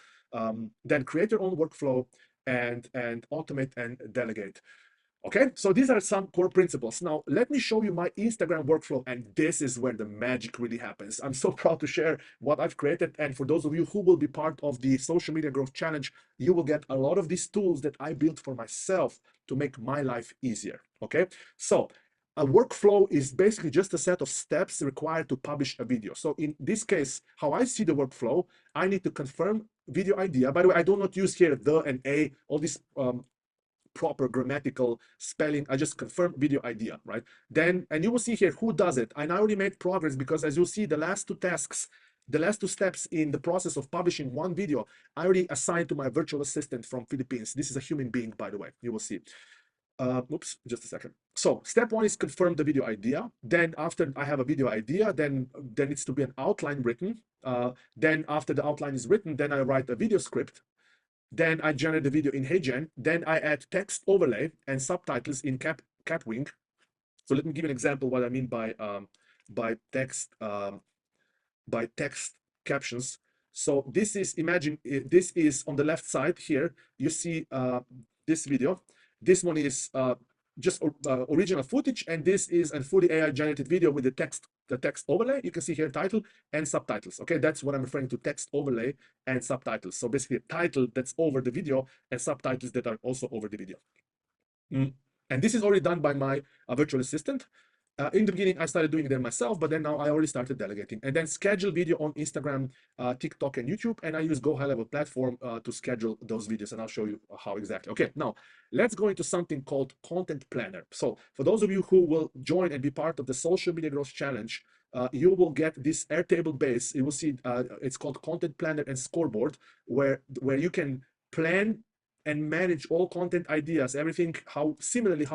Then create your own workflow and automate and delegate. Okay, so these are some core principles. Now, let me show you my Instagram workflow, and this is where the magic really happens. I'm so proud to share what I've created, and for those of you who will be part of the Social Media Growth Challenge, you will get a lot of these tools that I built for myself to make my life easier, okay? So, a workflow is basically just a set of steps required to publish a video. So in this case, how I see the workflow, I need to confirm video idea. By the way, I do not use here the and a, all these proper grammatical spelling. I just confirm video idea, right? Then, and you will see here who does it. I already made progress, because as you'll see, the last two steps in the process of publishing one video, I already assigned to my virtual assistant from Philippines. This is a human being, by the way, you will see. Oops, just a second. So step one is confirm the video idea. Then after I have a video idea, then there needs to be an outline written. Then after the outline is written, then I write a video script. Then I generate the video in HeyGen. Then I add text overlay and subtitles in Catwing. So let me give you an example what I mean by text captions. So this is, imagine this is on the left side here. You see this video. This one is just original footage, and this is a fully AI generated video with the text overlay. You can see here title and subtitles. Okay, that's what I'm referring to, text overlay and subtitles. So basically a title that's over the video and subtitles that are also over the video. And this is already done by my virtual assistant. In the beginning, I started doing them myself, but then now I already started delegating. And then schedule video on Instagram, TikTok, and YouTube. And I use Go High Level platform to schedule those videos. And I'll show you how exactly. Okay, now let's go into something called Content Planner. So for those of you who will join and be part of the Social Media Growth Challenge, you will get this Airtable base. You will see it's called Content Planner and Scoreboard, where you can plan and manage all content ideas, everything, how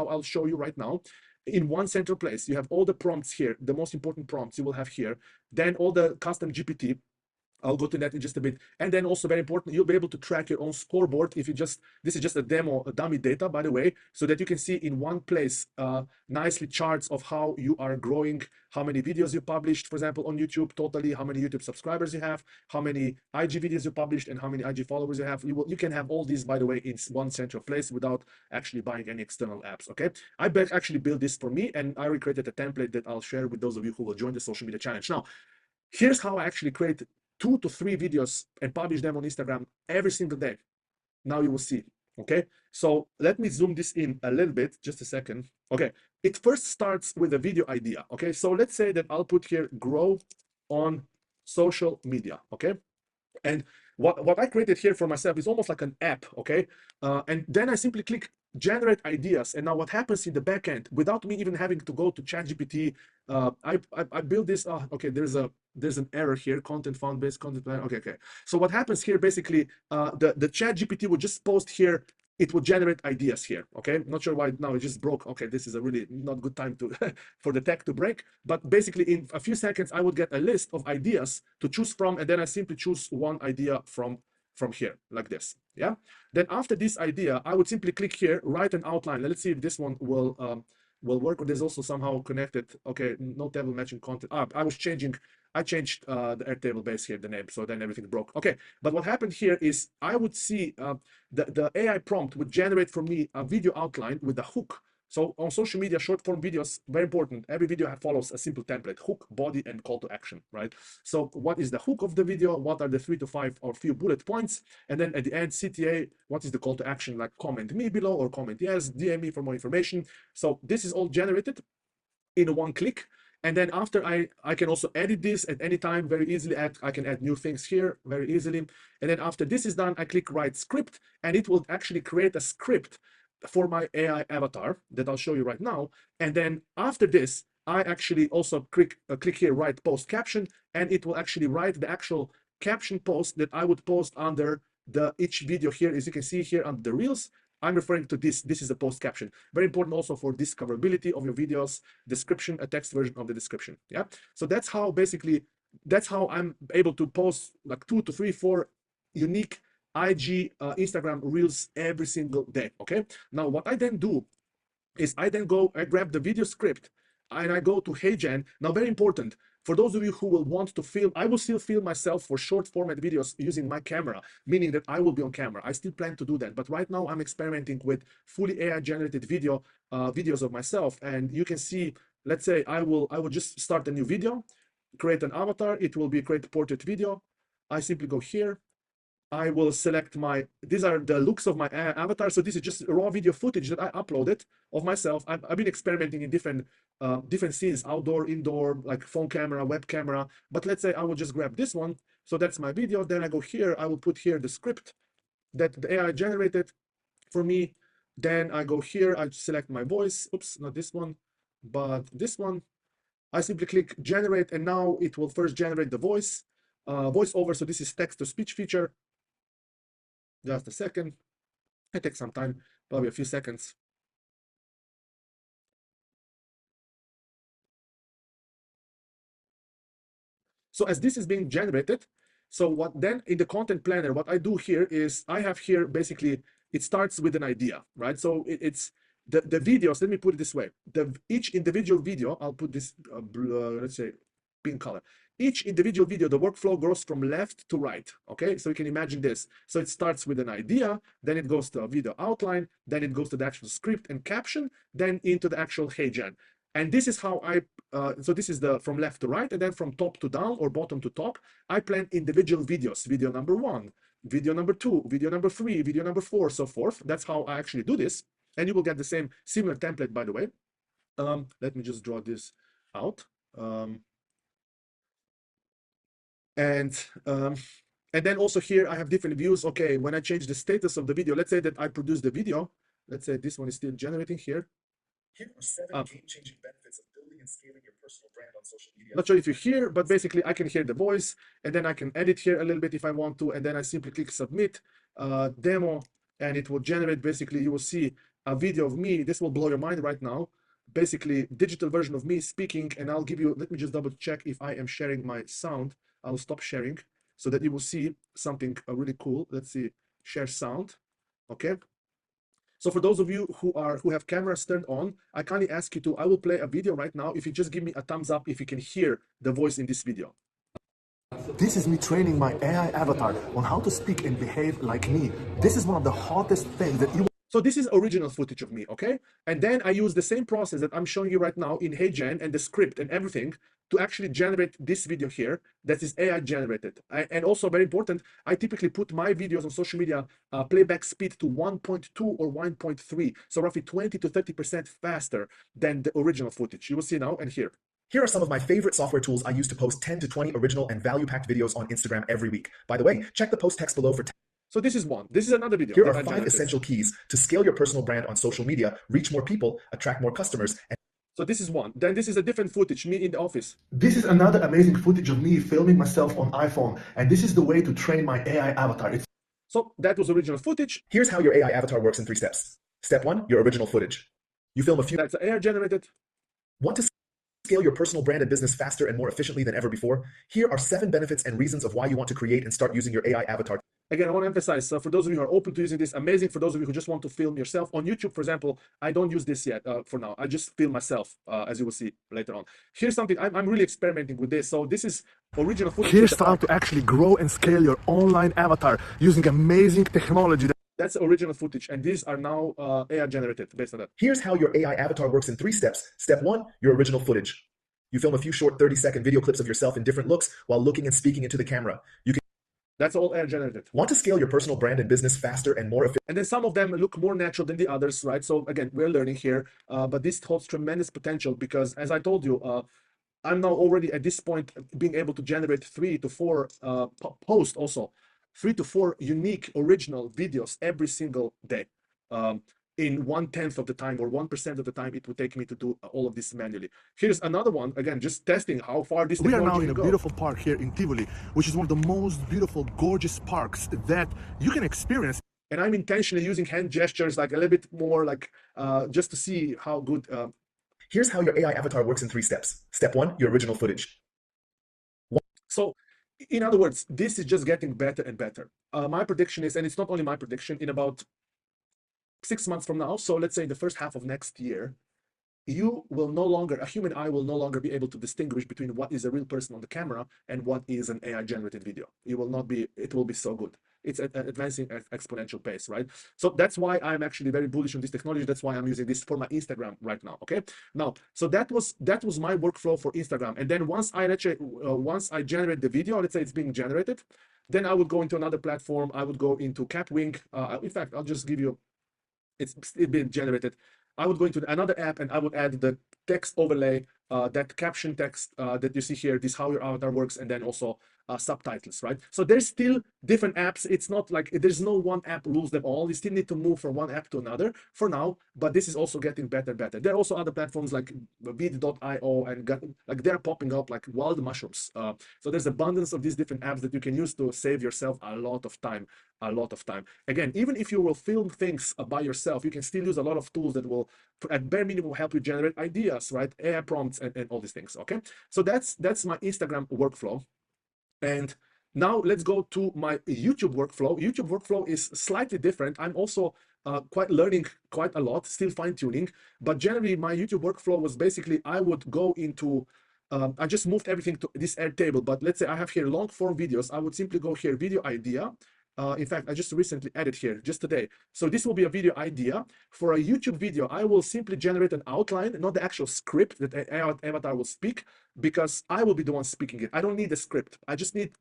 I'll show you right now, in one central place. You have all the prompts here, the most important prompts you will have here, then all the custom GPT. I'll go to that in just a bit. And then also very important, you'll be able to track your own scoreboard. This is just a dummy data, by the way, so that you can see in one place nicely charts of how you are growing, how many videos you published, for example, on YouTube, totally, how many YouTube subscribers you have, how many IG videos you published, and how many IG followers you have. You can have all these, by the way, in one central place without actually buying any external apps, okay? I actually built this for me, and I recreated a template that I'll share with those of you who will join the Social Media Challenge. Now, here's how I actually create 2 to 3 videos and publish them on Instagram every single day. Now you will see, okay? So let me zoom this in a little bit, just a second. Okay, it first starts with a video idea, okay? So let's say that I'll put here, grow on social media, okay? And what I created here for myself is almost like an app, okay? And then I simply click generate ideas. And now what happens in the back end, without me even having to go to ChatGPT, I build this. Oh, okay, there's an error here. Content found based content plan. Okay. So what happens here, basically, the ChatGPT will just post here. It will generate ideas here. Okay, not sure why now it just broke. Okay, this is a really not good time to for the tech to break. But basically, in a few seconds, I would get a list of ideas to choose from, and then I simply choose one idea from here, like this. Yeah. Then after this idea, I would simply click here, write an outline. Let's see if this one will work, or there's also somehow connected. Okay, no table matching content. I changed the Airtable base here, the name, so then everything broke. Okay, but what happened here is I would see the AI prompt would generate for me a video outline with a hook. So on social media, short form videos, very important. Every video follows a simple template: hook, body, and call to action, right? So what is the hook of the video? What are the 3 to 5 or few bullet points? And then at the end, CTA, what is the call to action? Like comment me below, or comment yes, DM me for more information. So this is all generated in one click. And then after I can also edit this at any time very easily. I can add new things here very easily. And then after this is done, I click write script, and it will actually create a script for my AI avatar that I'll show you right now. And then after this, I actually also click here, write post caption, and it will actually write the actual caption post that I would post under each video here. As you can see here under the reels, I'm referring to this. This is a post caption. Very important also for discoverability of your videos, description, a text version of the description. Yeah. So that's how basically, that's how I'm able to post like 2 to 3, 4 unique IG, Instagram reels every single day. Okay. Now what I then do is I grab the video script and I go to HeyGen. Now, very important, for those of you who will want to film, I will still film myself for short format videos using my camera, meaning that I will be on camera. I still plan to do that. But right now I'm experimenting with fully AI generated videos of myself. And you can see, let's say I will just start a new video, create an avatar. It will be create a portrait video. I simply go here. I will select these are the looks of my avatar. So this is just raw video footage that I uploaded of myself. I've been experimenting in different scenes, outdoor, indoor, like phone camera, web camera. But let's say I will just grab this one. So that's my video. Then I go here. I will put here the script that the AI generated for me. Then I go here. I select my voice. Oops, not this one, but this one. I simply click generate, and now it will first generate the voiceover. So this is text to speech feature. Just a second. It takes some time, probably a few seconds. So as this is being generated, so what then in the content planner, what I do here is I have here basically, it starts with an idea, right? So it's the videos, let me put it this way. Each individual video, I'll put this, let's say pink color. Each individual video, the workflow goes from left to right, okay? So you can imagine this. So it starts with an idea, then it goes to a video outline, then it goes to the actual script and caption, then into the actual HeyGen. And this is how so this is the from left to right, and then from top to down or bottom to top, I plan individual videos, video number 1, video number 2, video number 3, video number 4, so forth. That's how I actually do this. And you will get the same similar template, by the way. Let me just draw this out. And then also here I have different views. Okay, when I change the status of the video, let's say that I produce the video. Let's say this one is still generating here. Here are 7 game-changing benefits of building and scaling your personal brand on social media. Not sure if you hear, but basically I can hear the voice, and then I can edit here a little bit if I want to, and then I simply click submit demo, and it will generate. Basically, you will see a video of me. This will blow your mind right now. Basically, digital version of me speaking, and I'll give you, let me just double check if I am sharing my sound. I'll stop sharing so that you will see something really cool. Let's see, share sound. Okay. So for those of you who have cameras turned on, I kindly ask you to, I will play a video right now. If you just give me a thumbs up if you can hear the voice in this video. This is me training my AI avatar on how to speak and behave like me. This is one of the hottest things that you... So this is original footage of me, okay? And then I use the same process that I'm showing you right now in HeyGen and the script and everything to actually generate this video here that is AI generated. And also very important, I typically put my videos on social media playback speed to 1.2 or 1.3, so roughly 20 to 30% faster than the original footage. You will see now and here. Here are some of my favorite software tools I use to post 10 to 20 original and value-packed videos on Instagram every week. By the way, check the post text below for So this is one. This is another video. Here are 5 essential keys to scale your personal brand on social media, reach more people, attract more customers. So this is one. Then this is a different footage, me in the office. This is another amazing footage of me filming myself on iPhone, and this is the way to train my AI avatar. So that was original footage. Here's how your AI avatar works in 3 steps. Step 1, your original footage. You film a few. That's AI generated. Want to scale your personal brand and business faster and more efficiently than ever before? Here are 7 benefits and reasons of why you want to create and start using your AI avatar. Again, I want to emphasize, for those of you who are open to using this, amazing. For those of you who just want to film yourself on YouTube, for example, I don't use this yet for now. I just film myself, as you will see later on. Here's something, I'm really experimenting with this. So this is original footage. Here's how to actually grow and scale your online avatar using amazing technology. That's original footage, and these are now AI generated based on that. Here's how your AI avatar works in 3 steps. Step 1, your original footage. You film a few short 30-second video clips of yourself in different looks while looking and speaking into the camera. That's all AI generated. Want to scale your personal brand and business faster and more efficiently? And then some of them look more natural than the others, right? So again, we're learning here, but this holds tremendous potential because, as I told you, I'm now already at this point being able to generate 3 to 4 posts also, 3 to 4 unique original videos every single day. In 1/10 of the time or 1% of the time it would take me to do all of this manually. Here's another one, again, just testing how far this We are now in a go. beautiful park here in Tivoli, which is one of the most beautiful, gorgeous parks that you can experience. And I'm intentionally using hand gestures, like a little bit more, like just to see how good. Here's how your AI avatar works in 3 steps. Step 1, your original footage. So, in other words, this is just getting better and better. My prediction is, and it's not only my prediction, in about 6 months from now, so let's say the first half of next year, you will no longer, a human eye will no longer be able to distinguish between what is a real person on the camera and what is an AI generated video. You will not be, it will be so good. It's advancing at exponential pace, right? So that's why I'm actually very bullish on this technology. That's why I'm using this for my Instagram right now. Okay. Now, so that was my workflow for Instagram. And then once I generate the video, let's say it's being generated, then I would go into another platform. I would go into Capwing. In fact, I'll just give you, it's been generated. I would go into another app and I would add the text overlay, that caption text that you see here, this how your avatar works, and then also subtitles, right? So there's still different apps. It's not like there's no one app rules them all. You still need to move from one app to another for now, but this is also getting better and better. There are also other platforms like vid.io and like they're popping up like wild mushrooms. So there's abundance of these different apps that you can use to save yourself a lot of time. Again, even if you will film things by yourself, you can still use a lot of tools that will at bare minimum help you generate ideas, right? AI prompts and all these things. Okay, so that's my Instagram workflow. And now let's go to my YouTube workflow. YouTube workflow is slightly different. I'm also learning quite a lot, still fine-tuning, but generally my YouTube workflow was basically I would go into I just moved everything to this Airtable, but let's say I have here long form videos. I would simply go here, video idea. In fact, I just recently added here just today. So this will be a video idea. For a YouTube video, I will simply generate an outline, not the actual script that avatar will speak, because I will be the one speaking it. I don't need a script. I just need,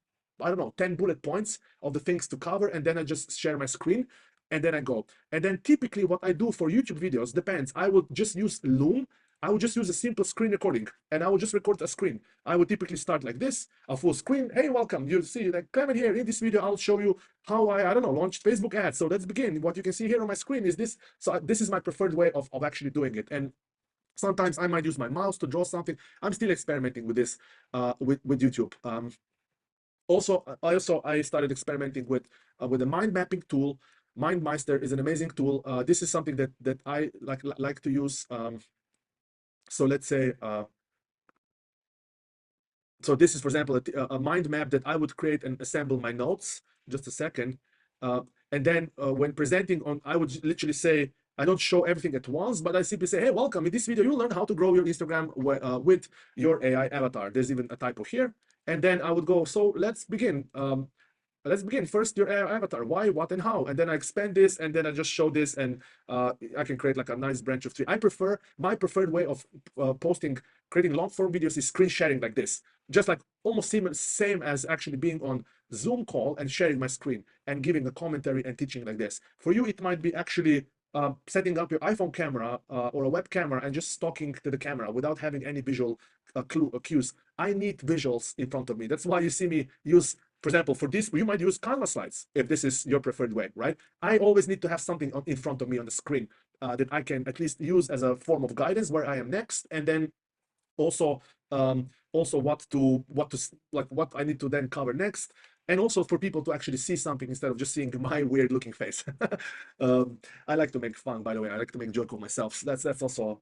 I don't know, 10 bullet points of the things to cover, and then I just share my screen, and then I go. And then typically what I do for YouTube videos depends. I will just use Loom. I would just use a simple screen recording, and I would just record a screen. I would typically start like this, a full screen. Hey, welcome. You'll see like Klemen here. In this video, I'll show you how I don't know, launched Facebook ads. So let's begin. What you can see here on my screen is this. So this is my preferred way of actually doing it. And sometimes I might use my mouse to draw something. I'm still experimenting with this with YouTube. I started experimenting with a mind mapping tool. MindMeister is an amazing tool. This is something that I like to use. So let's say, so this is, for example, a mind map that I would create and assemble my notes. Just a second. And then when presenting on, I would literally say, I don't show everything at once, but I simply say, hey, welcome. In this video, you'll learn how to grow your Instagram with your AI avatar. There's even a typo here. And then I would go, so let's begin. First, your avatar, why, what, and how, and then I expand this, and then I just show this, and I can create like a nice branch of tree. My preferred way of creating long form videos is screen sharing like this, just like almost same as actually being on Zoom call and sharing my screen and giving a commentary and teaching like this. For you, it might be actually setting up your iPhone camera or a web camera and just talking to the camera without having any visual cues. I need visuals in front of me. That's why you see me use For example, for this, you might use Canva slides if this is your preferred way, right? I always need to have something in front of me on the screen that I can at least use as a form of guidance where I am next, and then also also what I need to then cover next, and also for people to actually see something instead of just seeing my weird looking face. I like to make fun, by the way. I like to make joke of myself. So that's also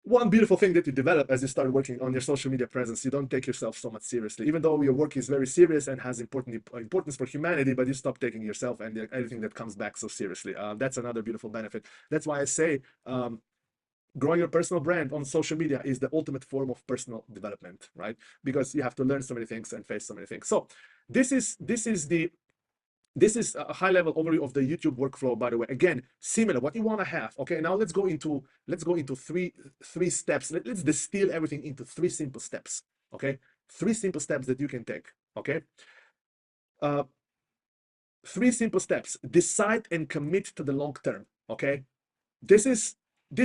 one beautiful thing that you develop as you start working on your social media presence. You don't take yourself so much seriously, even though your work is very serious and has importance for humanity, but you stop taking yourself and everything that comes back so seriously. That's another beautiful benefit. That's why I say growing your personal brand on social media is the ultimate form of personal development, right? Because you have to learn so many things and face so many things. So this is a high level overview of the YouTube workflow, by the way. Again, similar, what you want to have. Okay, now let's go into three steps. Let's distill everything into 3 simple steps. Okay, 3 simple steps that you can take. Okay, 3 simple steps. Decide and commit to the long term. Okay, this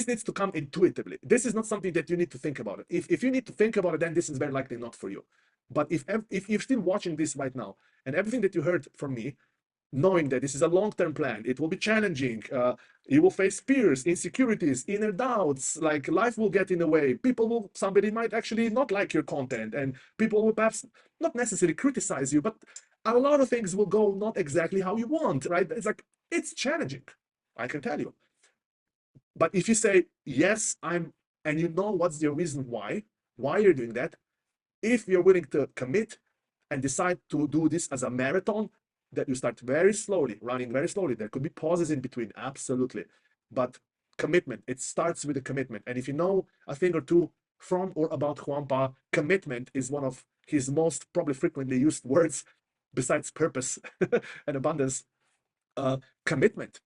needs to come intuitively. This is not something that you need to think about it. If you need to think about it, then this is very likely not for you. But if you're still watching this right now, and everything that you heard from me, knowing that this is a long-term plan, it will be challenging, you will face fears, insecurities, inner doubts, like life will get in the way, somebody might actually not like your content, and people will perhaps not necessarily criticize you, but a lot of things will go not exactly how you want, right? It's challenging, I can tell you. But if you say, yes, and you know what's your reason why you're doing that, if you're willing to commit and decide to do this as a marathon, that you start very slowly, running very slowly. There could be pauses in between, absolutely. But commitment, it starts with a commitment. And if you know a thing or two from or about Juanpa, commitment is one of his most probably frequently used words besides purpose and abundance. Commitment.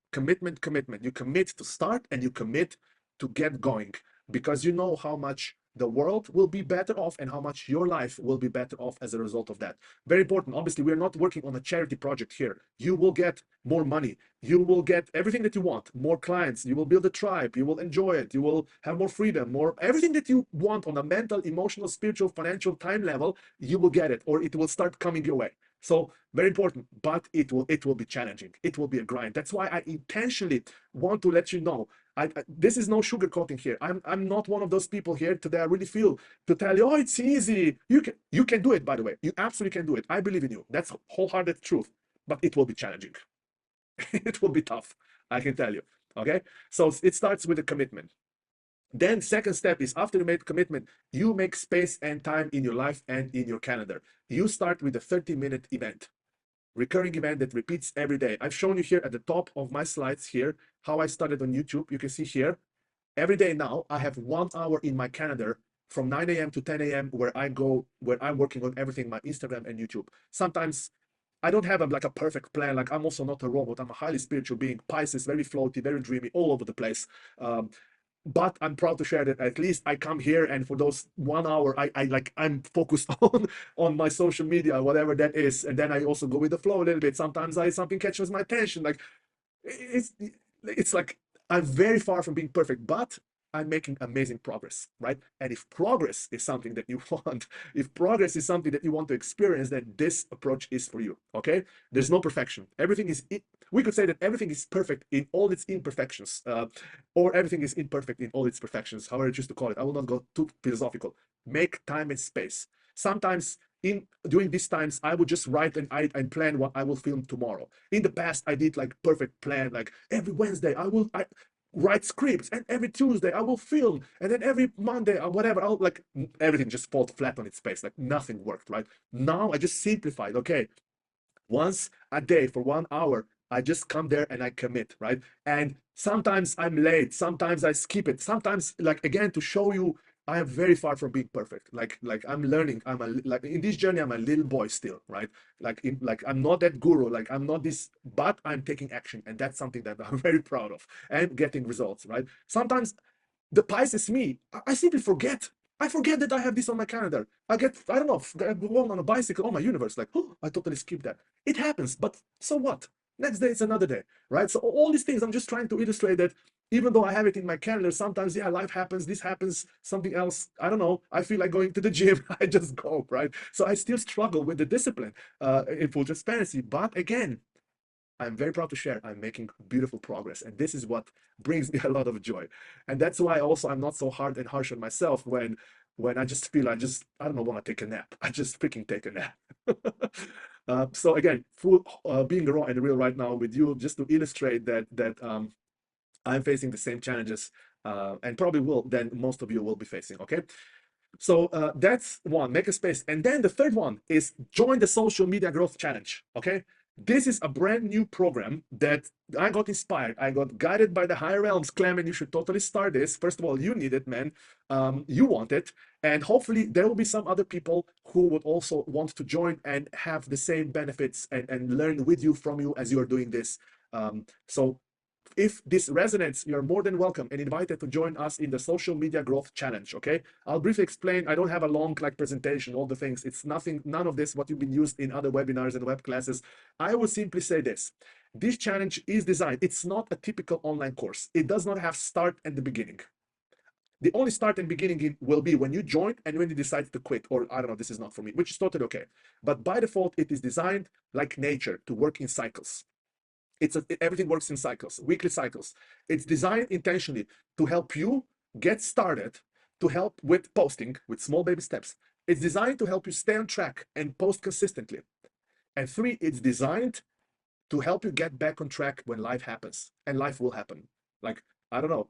You commit to start and you commit to get going, because you know how much the world will be better off and how much your life will be better off as a result of that. Very important. Obviously, we're not working on a charity project here. You will get more money. You will get everything that you want, more clients. You will build a tribe. You will enjoy it. You will have more freedom, more everything that you want on a mental, emotional, spiritual, financial, time level. You will get it, or it will start coming your way. So very important, but it will be challenging. It will be a grind. That's why I intentionally want to let you know. This is no sugarcoating here. I'm not one of those people here today. I really feel to tell you, oh, it's easy. You can do it. By the way, you absolutely can do it. I believe in you. That's wholehearted truth. But it will be challenging. It will be tough. I can tell you. Okay. So it starts with a commitment. Then second step is, after you made commitment, you make space and time in your life and in your calendar. You start with a 30-minute event, recurring event that repeats every day. I've shown you here at the top of my slides here how I started on YouTube. You can see here, every day now I have 1 hour in my calendar from 9 a.m. to 10 a.m. where I'm working on everything, my Instagram and YouTube. Sometimes I don't have like a perfect plan. Like, I'm also not a robot. I'm a highly spiritual being. Pisces, very floaty, very dreamy, all over the place. But I'm proud to share that at least I come here, and for those 1 hour, I'm focused on my social media, whatever that is, and then I also go with the flow a little bit. Sometimes something catches my attention. Like, it's like I'm very far from being perfect, but I'm making amazing progress, right? And if progress is something that you want, if progress is something that you want to experience, then this approach is for you, okay? There's no perfection. We could say that everything is perfect in all its imperfections, or everything is imperfect in all its perfections, however you choose to call it. I will not go too philosophical. Make time and space. Sometimes during these times, I would just write and plan what I will film tomorrow. In the past, I did like perfect plan, like every Wednesday I write scripts, and every Tuesday I will film, and then every Monday or whatever, I'll like everything just fall flat on its face, like nothing worked, right? Now I just simplified. Okay, once a day for 1 hour, I just come there and I commit, right? And sometimes I'm late, sometimes I skip it, sometimes, like, again, to show you I am very far from being perfect. Like I'm learning. Like in this journey, I'm a little boy still, right? Like I'm not that guru. Like I'm not this, but I'm taking action, and that's something that I'm very proud of, and getting results, right? Sometimes the Pisces me, I simply forget. I forget that I have this on my calendar. I don't know, going on a bicycle. Oh my universe! Like, oh, I totally skipped that. It happens, but so what? Next day it's another day, right? So all these things, I'm just trying to illustrate that even though I have it in my calendar, sometimes, yeah, life happens, this happens, something else, I don't know, I feel like going to the gym, I just go, right? So I still struggle with the discipline in full transparency. But again, I'm very proud to share I'm making beautiful progress. And this is what brings me a lot of joy. And that's why also I'm not so hard and harsh on myself when I just feel I don't know, want to take a nap. I just freaking take a nap. So again, full being raw and real right now with you, just to illustrate that I'm facing the same challenges and probably will then most of you will be facing. Okay. So that's one, make a space. And then the third one is join the social media growth challenge. Okay. This is a brand new program that I got inspired. I got guided by the higher realms. Klemen, you should totally start this. First of all, you need it, man. You want it. And hopefully there will be some other people who would also want to join and have the same benefits and learn with you from you as you are doing this. So if this resonates, you're more than welcome and invited to join us in the social media growth challenge. Okay, I'll briefly explain. I don't have a long presentation, all the things. It's nothing, none of this what you've been used in other webinars and web classes. I will simply say this challenge is designed, it's not a typical online course. It does not have start and the beginning. The only start and beginning will be when you join and when you decide to quit, or I don't know, this is not for me, which is totally okay. But by default, it is designed like nature to work in cycles. Everything works in cycles, weekly cycles. It's designed intentionally to help you get started, to help with posting with small baby steps. It's designed to help you stay on track and post consistently. And three, it's designed to help you get back on track when life happens, and life will happen. Like, I don't know,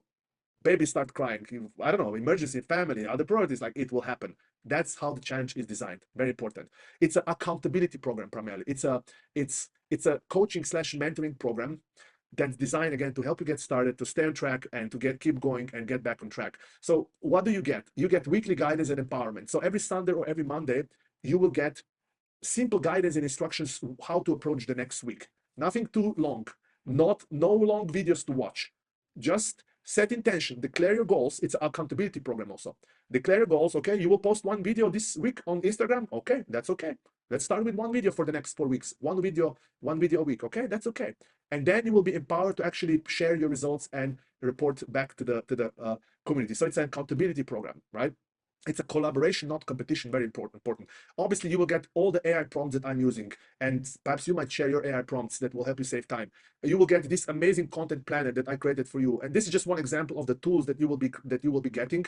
baby start crying, I don't know, emergency, family, other priorities, like it will happen. That's how the challenge is designed. Very important. It's an accountability program primarily. It's a coaching / mentoring program that's designed again to help you get started, to stay on track, and to keep going and get back on track. So what do you get? You get weekly guidance and empowerment. So every Sunday or every Monday, you will get simple guidance and instructions how to approach the next week. Nothing too long, no long videos to watch. Just set intention, declare your goals. It's an accountability program also. Declare your goals. Okay, you will post one video this week on Instagram. Okay, that's okay. Let's start with one video for the next 4 weeks. One video a week. Okay, that's okay. And then you will be empowered to actually share your results and report back to the community. So it's an accountability program, right? It's a collaboration, not competition. Very important. Obviously, you will get all the AI prompts that I'm using, and perhaps you might share your AI prompts that will help you save time. You will get this amazing content planner that I created for you, and this is just one example of the tools that you will be getting.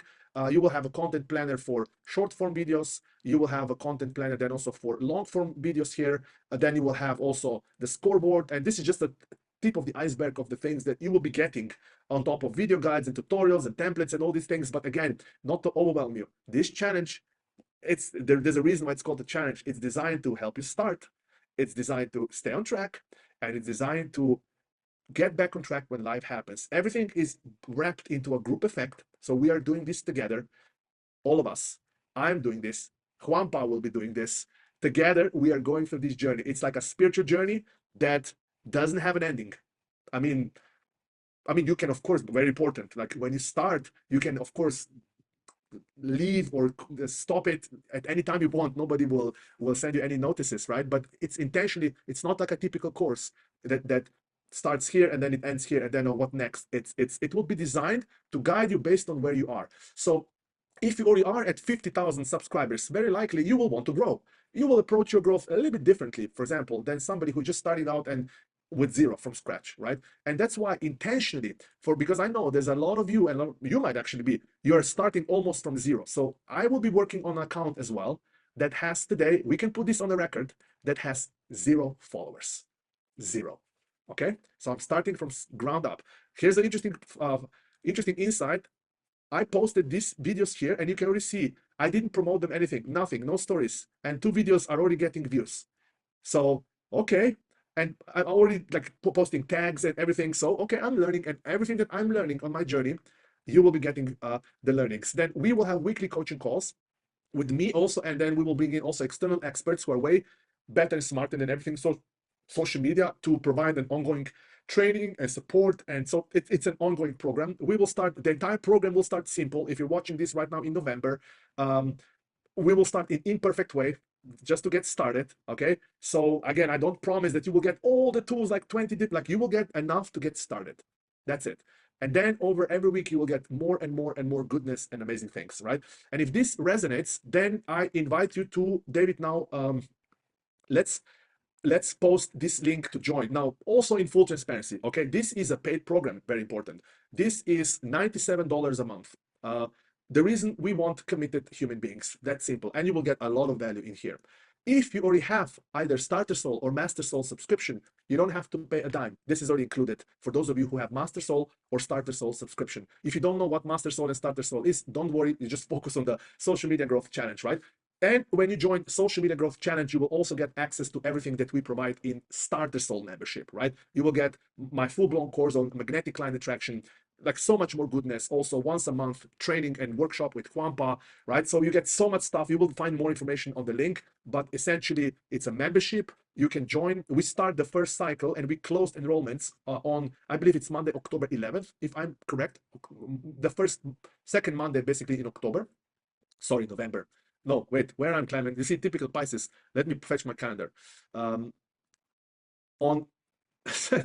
You will have a content planner for short form videos. You will have a content planner then also for long form videos here. Then you will have also the scoreboard, and this is just a tip of the iceberg of the things that you will be getting on top of video guides and tutorials and templates and all these things. But again, not to overwhelm you. This challenge, there's a reason why it's called a challenge. It's designed to help you start. It's designed to stay on track, and it's designed to get back on track when life happens. Everything is wrapped into a group effect. So we are doing this together, all of us. I'm doing this. Juanpa will be doing this. Together, we are going through this journey. It's like a spiritual journey that doesn't have an ending. I mean, you can, of course, very important. Like when you start, you can, of course, leave or stop it at any time you want. Nobody will send you any notices, right? But it's intentionally, it's not like a typical course that starts here and then it ends here and then what next. It will be designed to guide you based on where you are. So if you already are at 50,000 subscribers, very likely you will want to grow. You will approach your growth a little bit differently, for example, than somebody who just started out and with zero from scratch, right? And that's why intentionally, because I know there's a lot of you, and you might actually be, you are starting almost from zero. So I will be working on an account as well that has today, we can put this on the record, that has 0 followers. 0. Okay? So I'm starting from ground up. Here's an interesting insight. I posted these videos here, and you can already see I didn't promote them anything, nothing, no stories, and 2 videos are already getting views. So okay, and I'm already like posting tags and everything. So okay, I'm learning, and everything that I'm learning on my journey, you will be getting the learnings. Then we will have weekly coaching calls with me also, and then we will bring in also external experts who are way better and smarter than everything. So social media to provide an ongoing training and support. And so it's an ongoing program. We will start, the entire program will start simple. If you're watching this right now in November, we will start in imperfect way just to get started. Okay, so again, I don't promise that you will get all the tools like 20 like you will get enough to get started. That's it. And then over every week, you will get more and more and more goodness and amazing things, right? And if this resonates, then I invite you to, David, now let's post this link to join. Now, also in full transparency, okay, this is a paid program, very important. This is $97 a month. The reason we want committed human beings, that's simple, and you will get a lot of value in here. If you already have either Starter Soul or Master Soul subscription, you don't have to pay a dime. This is already included for those of you who have Master Soul or Starter Soul subscription. If you don't know what Master Soul and Starter Soul is, don't worry, you just focus on the Social Media Growth Challenge, right? And when you join Social Media Growth Challenge, you will also get access to everything that we provide in Starter Soul membership, right? You will get my full-blown course on magnetic client attraction, like so much more goodness. Also, once a month training and workshop with Juanpa, right? So you get so much stuff. You will find more information on the link, but essentially it's a membership. You can join. We start the first cycle and we closed enrollments on, I believe it's Monday, October 11th, if I'm correct. The second Monday, basically in October. Sorry, November. No, wait, where I'm Klemen. You see, typical Pisces. Let me fetch my calendar. On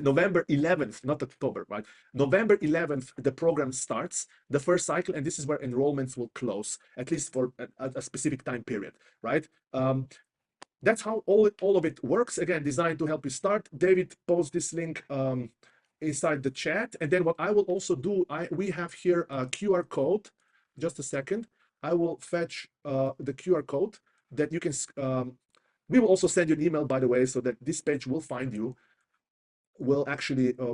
November 11th, not October, right? November 11th, the program starts, the first cycle, and this is where enrollments will close, at least for a specific time period, right? That's how all of it works. Again, designed to help you start. David, post this link inside the chat. And then what I will also do, we have here a QR code. Just a second. I will fetch the QR code that you can, we will also send you an email, by the way, so that this page will find you, will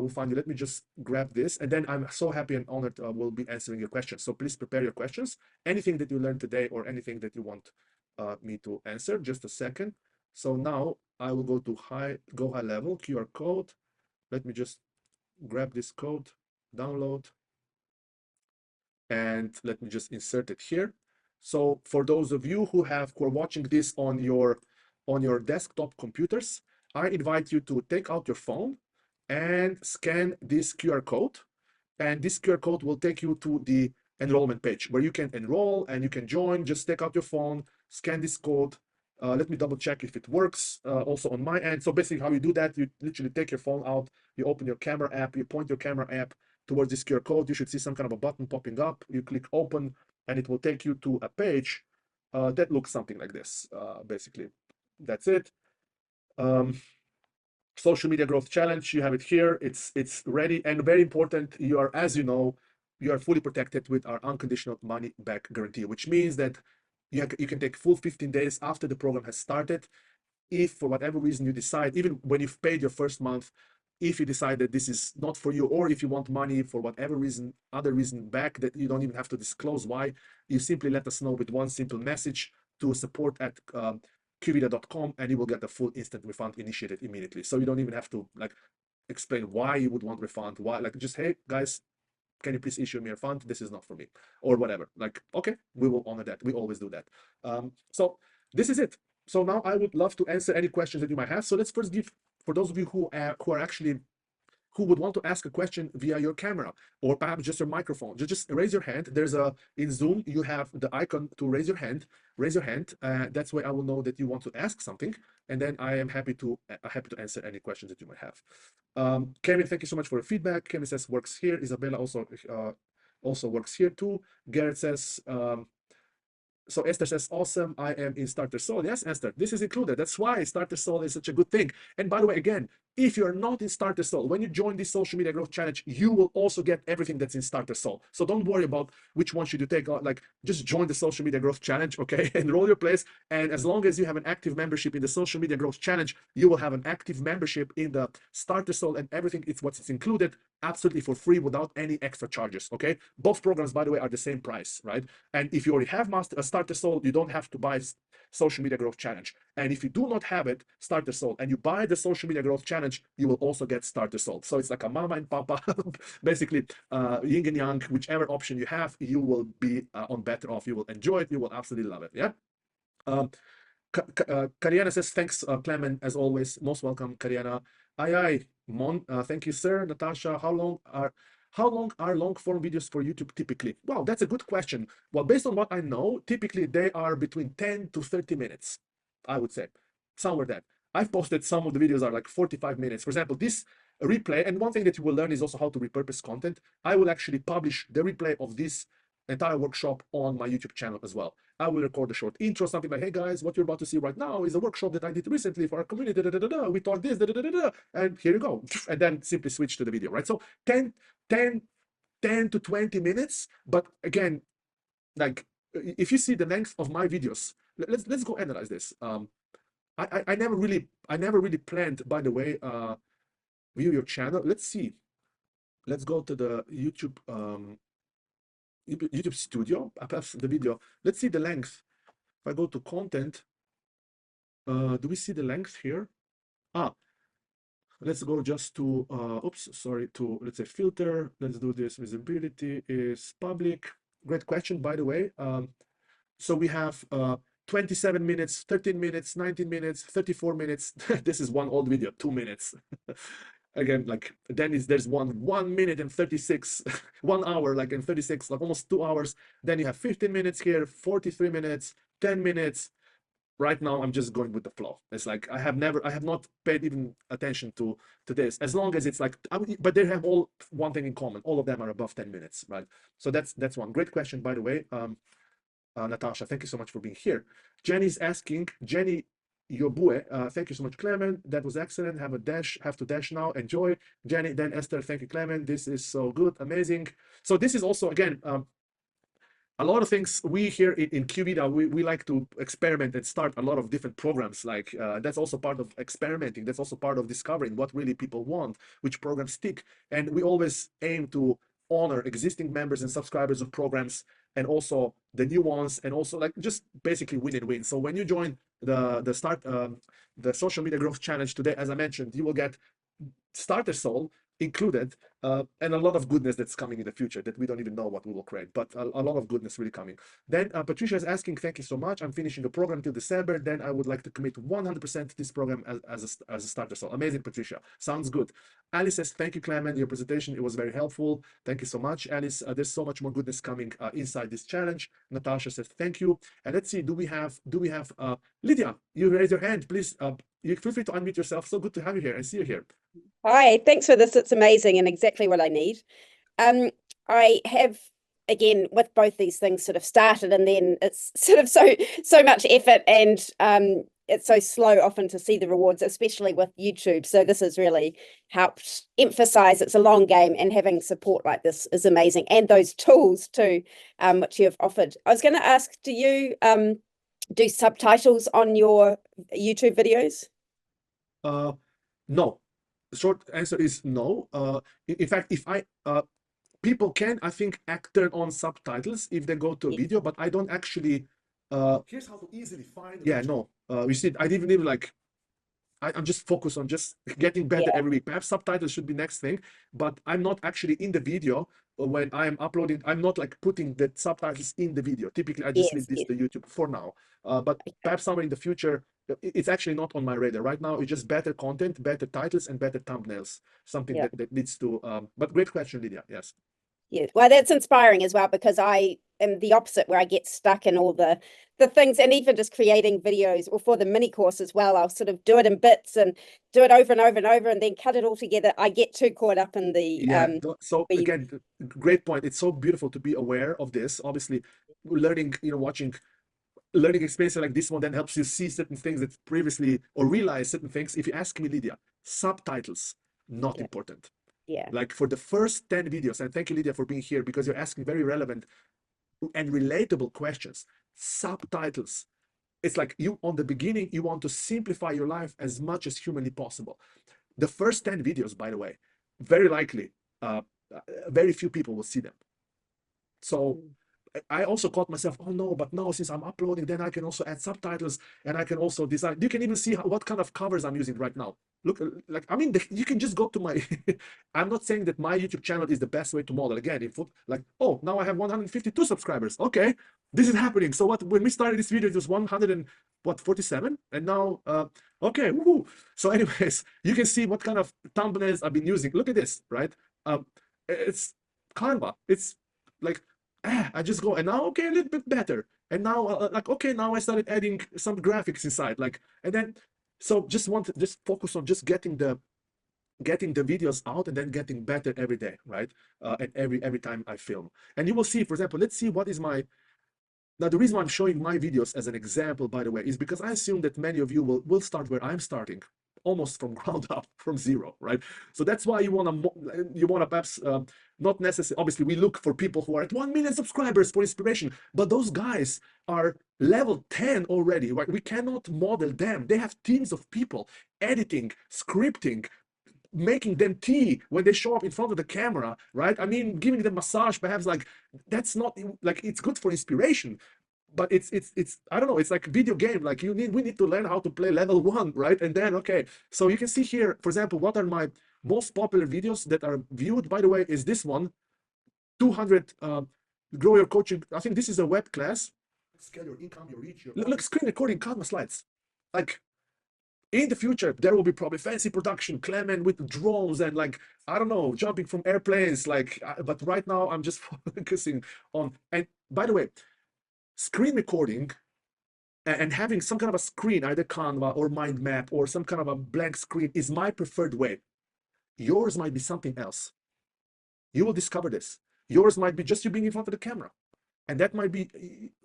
find you. Let me just grab this. And then I'm so happy and honored we'll be answering your questions. So please prepare your questions. Anything that you learned today or anything that you want me to answer, just a second. So now I will go to high level QR code. Let me just grab this code, download, and let me just insert it here. So for those of you who are watching this on your desktop computers, I invite you to take out your phone and scan this QR code. And this QR code will take you to the enrollment page where you can enroll and you can join. Just take out your phone, scan this code. Let me double check if it works also on my end. So basically how you do that, you literally take your phone out, you open your camera app, you point your camera app towards this QR code. You should see some kind of a button popping up. You click open and it will take you to a page that looks something like this. Basically, that's it. Social Media Growth Challenge, you have it here. It's ready, and very important, you are, as you know, you are fully protected with our unconditional money back guarantee, which means that you can take full 15 days after the program has started. If for whatever reason you decide, even when you've paid your first month, if you decide that this is not for you, or if you want money for whatever reason, other reason back, that you don't even have to disclose why, you simply let us know with one simple message to support@ qvida.com, and you will get a full instant refund initiated immediately. So you don't even have to like explain why you would want refund, why, like just, hey guys, can you please issue me a refund? This is not for me, or whatever. Like, okay, we will honor that. We always do that. So this is it. So now I would love to answer any questions that you might have. So let's first give, for those of you who would want to ask a question via your camera or perhaps just your microphone, just raise your hand. There's in Zoom, you have the icon to raise your hand. Raise your hand. That's why I will know that you want to ask something, and then I am happy to answer any questions that you might have. Kevin, thank you so much for the feedback. Kevin says works here. Isabella also works here too. Garrett says, so Esther says, awesome, I am in Starter Soul. Yes, Esther, this is included. That's why Starter Soul is such a good thing. And by the way, again, if you're not in Starter Soul, when you join this Social Media Growth Challenge, you will also get everything that's in Starter Soul. So don't worry about which one should you take. Like, just join the Social Media Growth Challenge, okay? Enroll your place. And as long as you have an active membership in the Social Media Growth Challenge, you will have an active membership in the Starter Soul, and everything is what's included absolutely for free without any extra charges, okay? Both programs, by the way, are the same price, right? And if you already have Starter Soul, you don't have to buy Social Media Growth Challenge. And if you do not have it, Starter Soul, and you buy the Social Media Growth Challenge, you will also get Starter Soul. So it's like a mama and papa, basically yin and yang, whichever option you have, you will be on better off. You will enjoy it. You will absolutely love it, yeah? Kariana says, thanks, Klemen, as always. Most welcome, Kariana. Thank you, sir. Natasha, how long are long form videos for YouTube typically? Wow, that's a good question. Well, based on what I know, typically they are between 10 to 30 minutes, I would say, somewhere there. I've posted some of the videos are like 45 minutes. For example, this a replay. And one thing that you will learn is also how to repurpose content. I will actually publish the replay of this entire workshop on my YouTube channel as well. I will record a short intro, something like, hey guys, what you're about to see right now is a workshop that I did recently for our community. We taught this, and here you go. And then simply switch to the video, right? So 10 to 20 minutes. But again, like if you see the length of my videos, let's go analyze this. I never really planned, by the way, view your channel. Let's see. Let's go to the YouTube YouTube Studio, perhaps the video. Let's see the length. If I go to content, do we see the length here? Let's go just to, to, let's say filter. Let's do this. Visibility is public. Great question, by the way. So we have 27 minutes, 13 minutes, 19 minutes, 34 minutes. This is one old video, 2 minutes. Again, like then there's 1 minute and 36, 1 hour, like in 36, like almost 2 hours. Then you have 15 minutes here, 43 minutes, 10 minutes. Right now, I'm just going with the flow. It's like I have not paid even attention to this. As long as it's like, but they have all one thing in common. All of them are above 10 minutes, right? So that's one great question, by the way. Natasha, thank you so much for being here. Jenny's asking, Jenny Yobue, thank you so much, Klemen. That was excellent. Have to dash now. Enjoy. Jenny, then Esther, thank you, Klemen. This is so good, amazing. So this is also, again, a lot of things we here in QVida, we like to experiment and start a lot of different programs. Like that's also part of experimenting. That's also part of discovering what really people want, which programs stick. And we always aim to honor existing members and subscribers of programs, and also the new ones, and also like just basically win and win. So when you join the social media growth challenge today, as I mentioned, you will get starter soul included, and a lot of goodness that's coming in the future that we don't even know what we will create, but a lot of goodness really coming. Then Patricia is asking, thank you so much. I'm finishing the program till December. Then I would like to commit 100% to this program as a starter. So amazing, Patricia. Sounds good. Alice says, thank you, Klemen. Your presentation, it was very helpful. Thank you so much, Alice. There's so much more goodness coming inside this challenge. Natasha says, thank you. And let's see, do we have Lydia? You raise your hand, please. You feel free to unmute yourself. So good to have you here and see you here. Hi, thanks for this. It's amazing and exactly what I need. I have, again, with both these things sort of started, and then it's sort of so much effort, and it's so slow often to see the rewards, especially with YouTube. So this has really helped emphasize it's a long game, and having support like this is amazing. And those tools too, which you have offered. I was going to ask, do you do subtitles on your YouTube videos? No. The short answer is no. In fact, if people can, I think, turn on subtitles if they go to a video, but I don't actually. Here's how to easily find. Yeah, no. You see, I didn't even like. I'm just focused on just getting better every week. Perhaps subtitles should be next thing, but I'm not actually in the video when I'm uploading. I'm not like putting the subtitles in the video. Typically, I just leave this to YouTube for now. But perhaps somewhere in the future, it's actually not on my radar right now. It's just better content, better titles, and better thumbnails. Something that leads to. But great question, Lydia. Yes. Yeah, well, that's inspiring as well, because I am the opposite, where I get stuck in all the things, and even just creating videos, or for the mini course as well, I'll sort of do it in bits and do it over and over and over, and then cut it all together. I get too caught up in the so again, great point. It's so beautiful to be aware of this. Obviously, learning, watching learning experience like this one then helps you see certain things that previously, or realize certain things. If you ask me, Lydia, subtitles not important. Yeah. Like for the first 10 videos, and thank you, Lydia, for being here, because you're asking very relevant and relatable questions. Subtitles, it's like you, on the beginning, you want to simplify your life as much as humanly possible. The first 10 videos, by the way, very likely, very few people will see them. So I also caught myself, oh no, but now since I'm uploading, then I can also add subtitles, and I can also design. You can even see what kind of covers I'm using right now. Look, like, I mean, you can just go to my, I'm not saying that my YouTube channel is the best way to model. Again, if like, oh, now I have 152 subscribers. Okay, this is happening. So when we started this video, it was 147, and now, okay, woohoo. So anyways, you can see what kind of thumbnails I've been using. Look at this, right? It's Canva. It's like, I just go, and now, okay, a little bit better. And now, like, okay, now I started adding some graphics inside, like, and then, so just focus on just getting the getting the videos out and then getting better every day, right? And every time I film. And you will see, for example, let's see what is my, now the reason why I'm showing my videos as an example, by the way, is because I assume that many of you will start where I'm starting, almost from ground up, from zero, right? So that's why you wanna perhaps not necessarily, obviously we look for people who are at 1 million subscribers for inspiration, but those guys are level 10 already, right? We cannot model them. They have teams of people editing, scripting, making them tea when they show up in front of the camera, right? I mean, giving them massage, perhaps, like, that's not like, it's good for inspiration, but it's I don't know, it's like a video game. Like, we need to learn how to play level 1, right? And then, okay, so you can see here, for example, what are my most popular videos that are viewed, by the way, is this one, 200 grow your coaching. I think this is a web class. Scale your income, your reach, your look, screen recording, Canva slides. Like, in the future, there will be probably fancy production, Klemen with drones and, like, I don't know, jumping from airplanes, like, but right now I'm just focusing on, and by the way, screen recording and having some kind of a screen, either Canva or mind map or some kind of a blank screen, is my preferred way. Yours might be something else. You will discover this. Yours might be just you being in front of the camera. And that might be,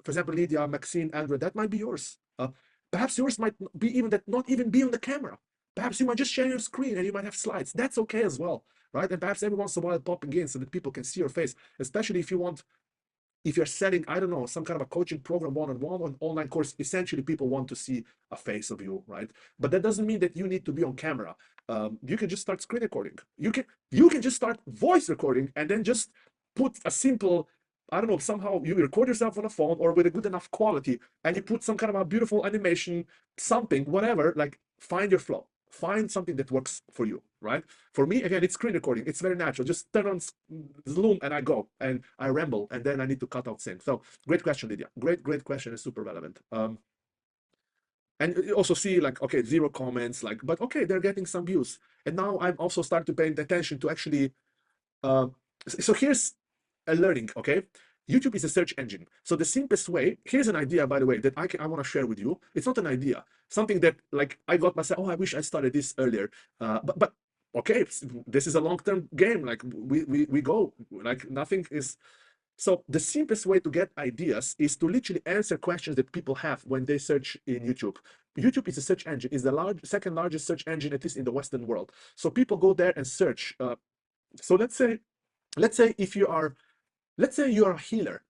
for example, Lydia, Maxine, Andrea, that might be yours. Perhaps yours might be even that, not even be on the camera. Perhaps you might just share your screen and you might have slides. That's okay as well, right? And perhaps every once in a while popping in so that people can see your face, especially if you want, if you're selling, I don't know, some kind of a coaching program, one-on-one, on online course. Essentially, people want to see a face of you, right? But that doesn't mean that you need to be on camera. You can just start screen recording. You can just start voice recording and then just put a simple, I don't know, somehow you record yourself on a phone or with a good enough quality, and you put some kind of a beautiful animation, something, whatever, like, find your flow. Find something that works for you, right? For me, again, it's screen recording. It's very natural. Just turn on Zoom and I go and I ramble, and then I need to cut out things. So great question, Lydia. Great question. Is super relevant. And you also see, like, okay, 0 comments, like, but okay, they're getting some views. And now I'm also starting to pay attention to actually, so here's a learning, okay? YouTube is a search engine. So the simplest way, here's an idea, by the way, that I want to share with you. It's not an idea, something that, like, I got myself, oh, I wish I started this earlier. But okay, this is a long-term game. Like, we go, like, nothing is. So the simplest way to get ideas is to literally answer questions that people have when they search in YouTube. YouTube is a search engine, is the second largest search engine, at least in the Western world. So people go there and search. So let's say if you are, let's say you are a healer.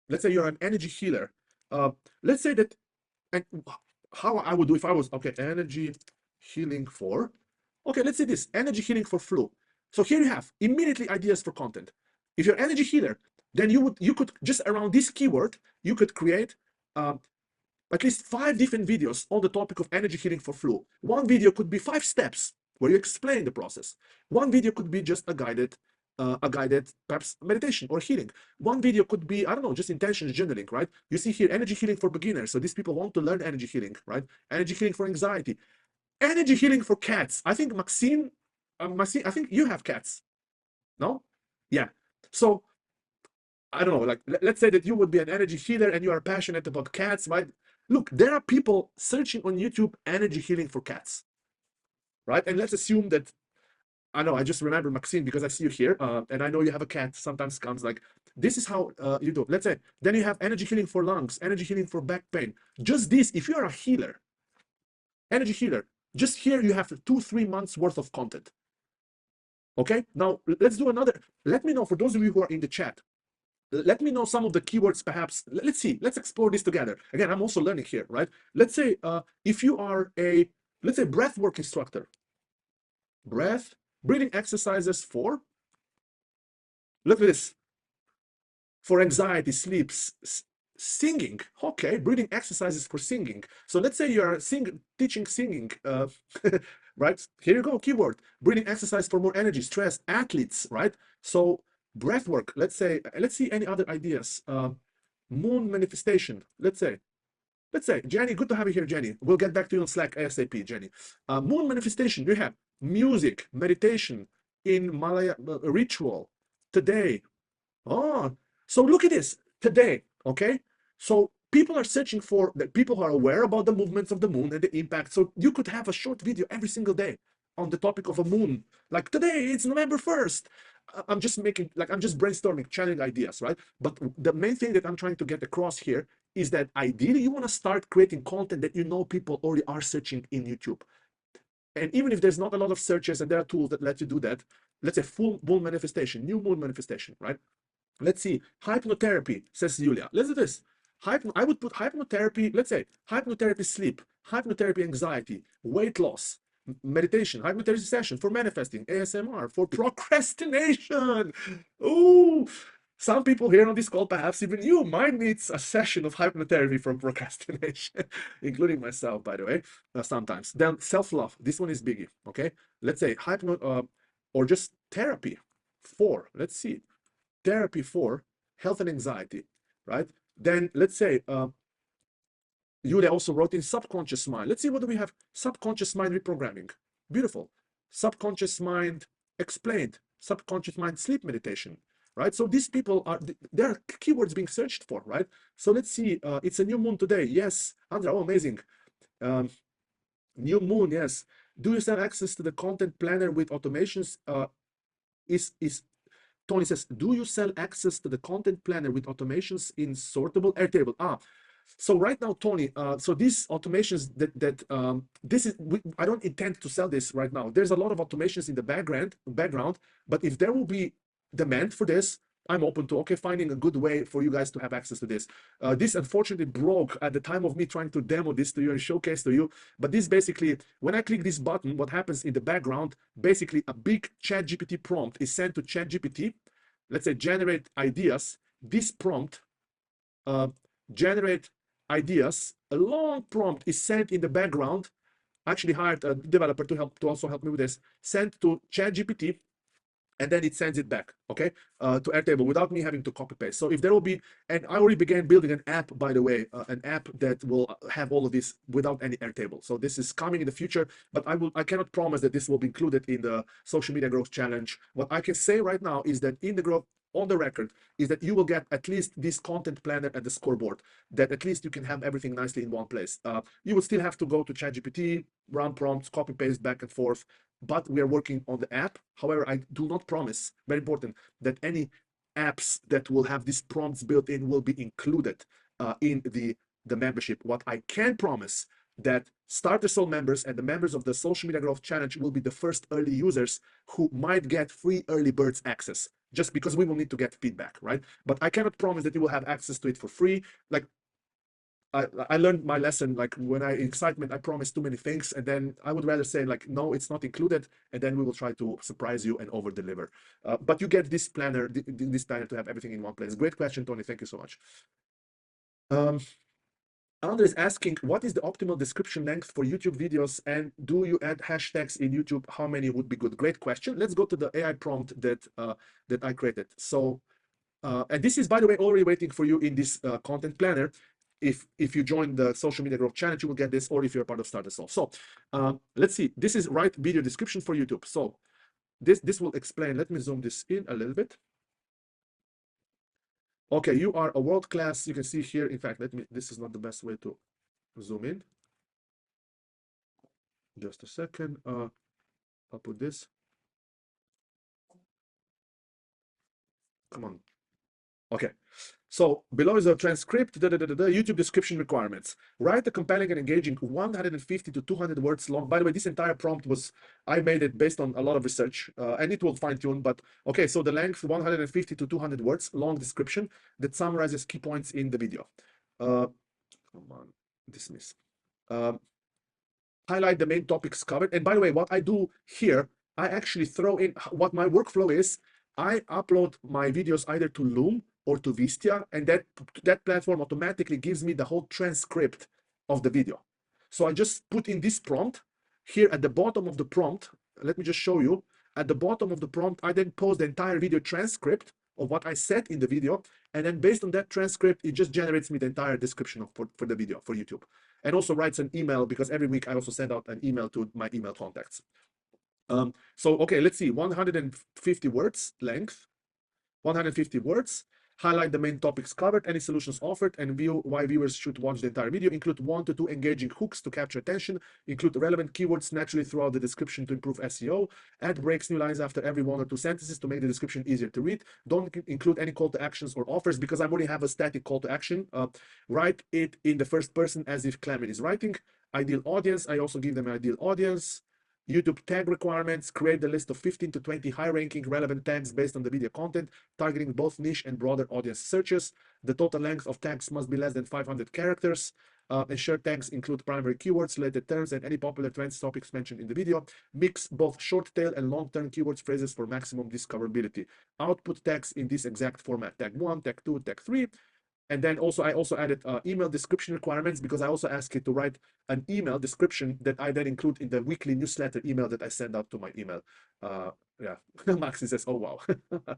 Let's say you're an energy healer. Let's say that, and how I would do if I was, okay, energy healing for, okay, let's say this, energy healing for flu. So here you have immediately ideas for content. If you're an energy healer, then you could just, around this keyword, you could create at least 5 different videos on the topic of energy healing for flu. One video could be 5 steps where you explain the process. One video could be just a guided perhaps meditation or healing. One video could be, I don't know, just intentions journaling, right? You see here, energy healing for beginners. So these people want to learn energy healing, right? Energy healing for anxiety. Energy healing for cats. I think Maxine, I think you have cats. No? Yeah. So I don't know, like, let's say that you would be an energy healer and you are passionate about cats, right? Look, there are people searching on YouTube energy healing for cats, right? And let's assume that, I know, I just remember Maxine because I see you here, and I know you have a cat, sometimes comes, like, this is how you do it. Let's say, then you have energy healing for lungs, energy healing for back pain. Just this, if you are a healer, energy healer, just here you have 2-3 months worth of content. Okay, now let's do another. Let me know, for those of you who are in the chat, let me know some of the keywords, perhaps. Let's see, let's explore this together. Again, I'm also learning here, right? Let's say if you are a, let's say, breathwork instructor, breathing exercises for, look at this, for anxiety, sleep, singing. Okay, breathing exercises for singing. So let's say you're teaching singing, right? Here you go, keyword, breathing exercise for more energy, stress, athletes, right? So breath work, let's say, let's see any other ideas. Moon manifestation, let's say, Jenny, good to have you here, Jenny. We'll get back to you on Slack ASAP, Jenny. Moon manifestation, you have music, meditation, in Malaya, ritual, today. Oh, so look at this, today, okay? So people are searching for, that people are aware about the movements of the moon and the impact. So you could have a short video every single day on the topic of a moon. Like today, it's November 1st. I'm just making, like, I'm just brainstorming, channeling ideas, right? But the main thing that I'm trying to get across here is that ideally you want to start creating content that you know people already are searching in YouTube. And even if there's not a lot of searches and there are tools that let you do that, let's say full moon manifestation, new moon manifestation, right? Let's see, hypnotherapy, says Julia. Let's do this. I would put hypnotherapy, let's say hypnotherapy sleep, hypnotherapy anxiety, weight loss, meditation, hypnotherapy session for manifesting, ASMR, for procrastination. Ooh, some people here on this call, perhaps even you, might need a session of hypnotherapy for procrastination, including myself, by the way, sometimes. Then self-love, this one is biggie, okay? Let's say or just therapy for, let's see, therapy for health and anxiety, right? Then let's say, Yulia also wrote in subconscious mind. Let's see, what do we have? Subconscious mind reprogramming. Beautiful. Subconscious mind explained. Subconscious mind sleep meditation, right? So these people are, there are keywords being searched for, right? So let's see, it's a new moon today. Yes, Andra, oh, amazing. New moon, yes. Do you have access to the content planner with automations? Tony says, do you sell access to the content planner with automations in sortable Airtable? So right now, Tony, so these automations I don't intend to sell this right now. There's a lot of automations in the background, but if there will be demand for this, I'm open to, okay, finding a good way for you guys to have access to this. This unfortunately broke at the time of me trying to demo this to you and showcase to you. But this basically, when I click this button, what happens in the background, basically a big ChatGPT prompt is sent to ChatGPT. Let's say generate ideas. This prompt, generate ideas, a long prompt is sent in the background. I actually hired a developer to also help me with this, sent to ChatGPT, and then it sends it back, okay, to Airtable without me having to copy paste. So if there will be, and I already began building an app, by the way, an app that will have all of this without any Airtable. So this is coming in the future, but I cannot promise that this will be included in the social media growth challenge. What I can say right now is that in the growth, on the record, is that you will get at least this content planner and the scoreboard, that at least you can have everything nicely in one place. You will still have to go to ChatGPT, run prompts, copy paste back and forth, but we are working on the app. However, I do not promise, very important, that any apps that will have these prompts built in will be included in the membership. What I can promise, that Starter Soul members and the members of the Social Media Growth Challenge will be the first early users who might get free early birds access, just because we will need to get feedback, right? But I cannot promise that you will have access to it for free. Like, I learned my lesson, like when in excitement, I promised too many things, and then I would rather say like, no, it's not included, and then we will try to surprise you and over deliver. But you get this planner, this planner to have everything in one place. Great question, Tony. Thank you so much. Andre is asking, what is the optimal description length for YouTube videos, and do you add hashtags in YouTube? How many would be good? Great question. Let's go to the AI prompt that I created. So, and this is, by the way, already waiting for you in this content planner. If you join the Social Media Growth Challenge, you will get this, or if you're part of Starter Soul. So let's see. This is right video description for YouTube. So this will explain. Let me zoom this in a little bit. Okay, you are a world class. You can see here. In fact, this is not the best way to zoom in. Just a second. I'll put this. Come on. Okay. So below is a transcript, YouTube description requirements. Write a compelling and engaging 150 to 200 words long. By the way, this entire prompt I made it based on a lot of research, and it will fine tune, but okay, so the length 150 to 200 words, long description that summarizes key points in the video. Come on, dismiss. Highlight the main topics covered. And by the way, what I do here, I actually throw in what my workflow is. I upload my videos either to Loom or to Vistia, and that platform automatically gives me the whole transcript of the video. So I just put in this prompt here at the bottom of the prompt. Let me just show you. At the bottom of the prompt, I then post the entire video transcript of what I said in the video, and then based on that transcript, it just generates me the entire description for the video for YouTube, and also writes an email, because every week I also send out an email to my email contacts. So okay, let's see, 150 words length, 150 words. highlight the main topics covered, any solutions offered, and view why viewers should watch the entire video. Include 1 to 2 engaging hooks to capture attention. Include relevant keywords naturally throughout the description to improve SEO. Add breaks, new lines after every 1 or 2 sentences to make the description easier to read. Don't include any call to actions or offers because I already have a static call to action. Write it in the first person as if Klemen is writing. Ideal audience, I also give them an ideal audience. YouTube tag requirements, create the list of 15 to 20 high-ranking relevant tags based on the video content, targeting both niche and broader audience searches. The total length of tags must be less than 500 characters. Ensure tags include primary keywords, related terms, and any popular trends topics mentioned in the video. Mix both short tail and long-term keywords phrases for maximum discoverability. Output tags in this exact format: tag 1, tag 2, tag 3. And then also, I also added email description requirements because I also asked it to write an email description that I then include in the weekly newsletter email that I send out to my email. Yeah, Maxi says, oh, wow,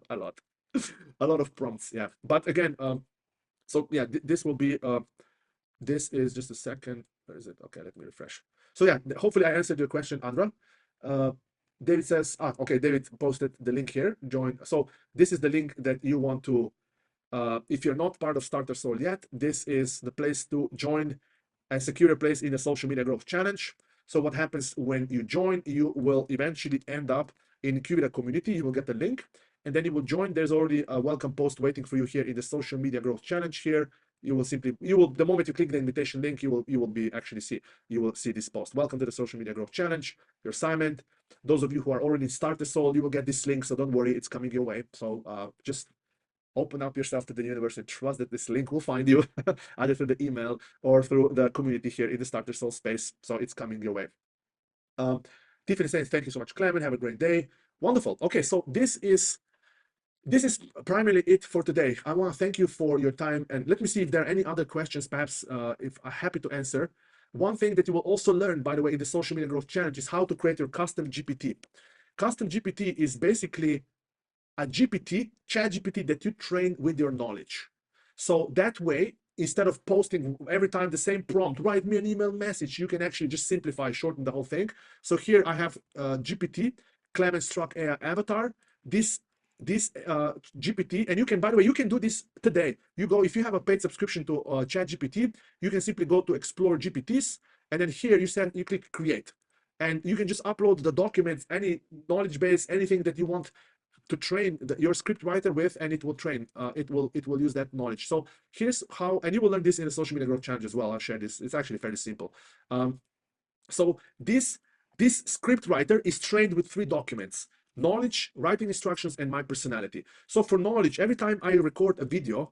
a lot of prompts. Yeah, but again, so yeah, this will be, this is just a second. Where is it? Okay, let me refresh. So yeah, hopefully I answered your question, Andra. David says, okay, David posted the link here, join. So this is the link that you want to, if you're not part of Starter Soul yet, this is the place to join and secure a place in the Social Media Growth Challenge. So what happens when you join, you will eventually end up in QVida community. You will get the link and then you will join. There's already a welcome post waiting for you here in the Social Media Growth Challenge here. You will simply, the moment you click the invitation link, you will see this post. Welcome to the Social Media Growth Challenge, your assignment. Those of you who are already in Starter Soul, you will get this link. So don't worry, it's coming your way. So just open up yourself to the universe and trust that this link will find you either through the email or through the community here in the Starter Soul space. So it's coming your way. Tiffany says, thank you so much, Klemen. Have a great day. Wonderful. Okay, so this is primarily it for today. I want to thank you for your time. And let me see if there are any other questions, perhaps if I'm happy to answer. One thing that you will also learn, by the way, in the Social Media Growth Challenge is how to create your custom GPT. Custom GPT is basically a GPT, chat GPT that you train with your knowledge. So that way, instead of posting every time the same prompt, write me an email message, you can actually just simplify, shorten the whole thing. So here I have GPT, Klemen Struc AI avatar, this GPT, and you can, by the way, you can do this today. You go, if you have a paid subscription to chat GPT, you can simply go to explore GPTs, and then here you click create. And you can just upload the documents, any knowledge base, anything that you want to train your script writer with, and it will train. It will use that knowledge. So here's how, and you will learn this in the Social Media Growth Challenge as well. I'll share this. It's actually fairly simple. So this script writer is trained with 3 documents: knowledge, writing instructions, and my personality. So for knowledge, every time I record a video,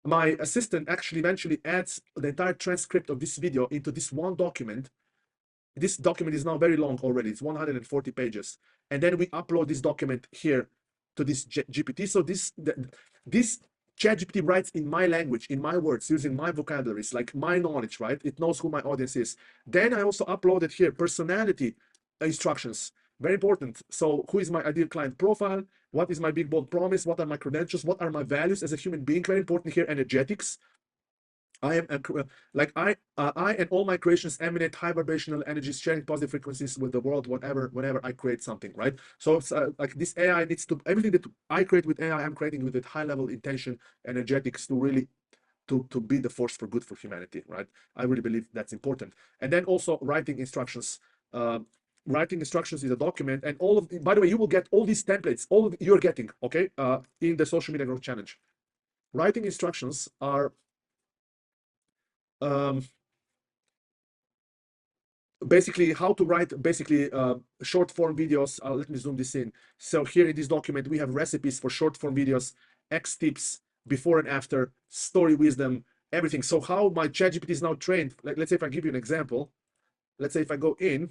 my assistant actually eventually adds the entire transcript of this video into this one document. This document is now very long already. It's 140 pages. And then we upload this document here to this GPT. So this ChatGPT writes in my language, in my words, using my vocabularies, like my knowledge, right? It knows who my audience is. Then I also uploaded here personality instructions. Very important. So who is my ideal client profile? What is my big, bold promise? What are my credentials? What are my values as a human being? Very important here, energetics. I am I and all my creations emanate high vibrational energies, sharing positive frequencies with the world whenever I create something, right? So it's like this AI needs to, everything that I create with AI, I'm creating with a high level intention, energetics, to really to be the force for good for humanity, right? I really believe that's important. And then also writing instructions. Writing instructions is a document, and all of, by the way, you will get all these templates, all of you're getting, okay, in the Social Media Growth Challenge. Writing instructions are basically how to write short form videos. Let me zoom this in. So here in this document, we have recipes for short form videos, X tips, before and after, story wisdom, everything. So how my ChatGPT is now trained, like, let's say if I give you an example, let's say if I go in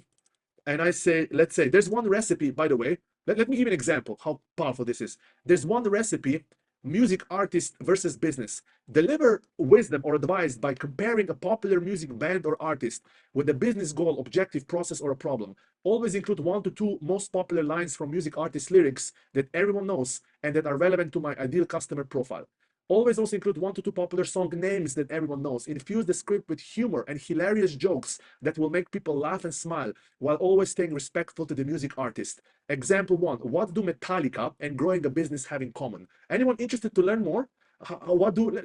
and I say, let's say there's one recipe, by the way, let me give you an example how powerful this is. There's one recipe, music artist versus business. Deliver wisdom or advice by comparing a popular music band or artist with a business goal, objective, process, or a problem. Always include 1 to 2 most popular lines from music artist lyrics that everyone knows and that are relevant to my ideal customer profile. Always also include 1 to 2 popular song names that everyone knows. Infuse the script with humor and hilarious jokes that will make people laugh and smile while always staying respectful to the music artist. Example 1, what do Metallica and growing a business have in common? Anyone interested to learn more?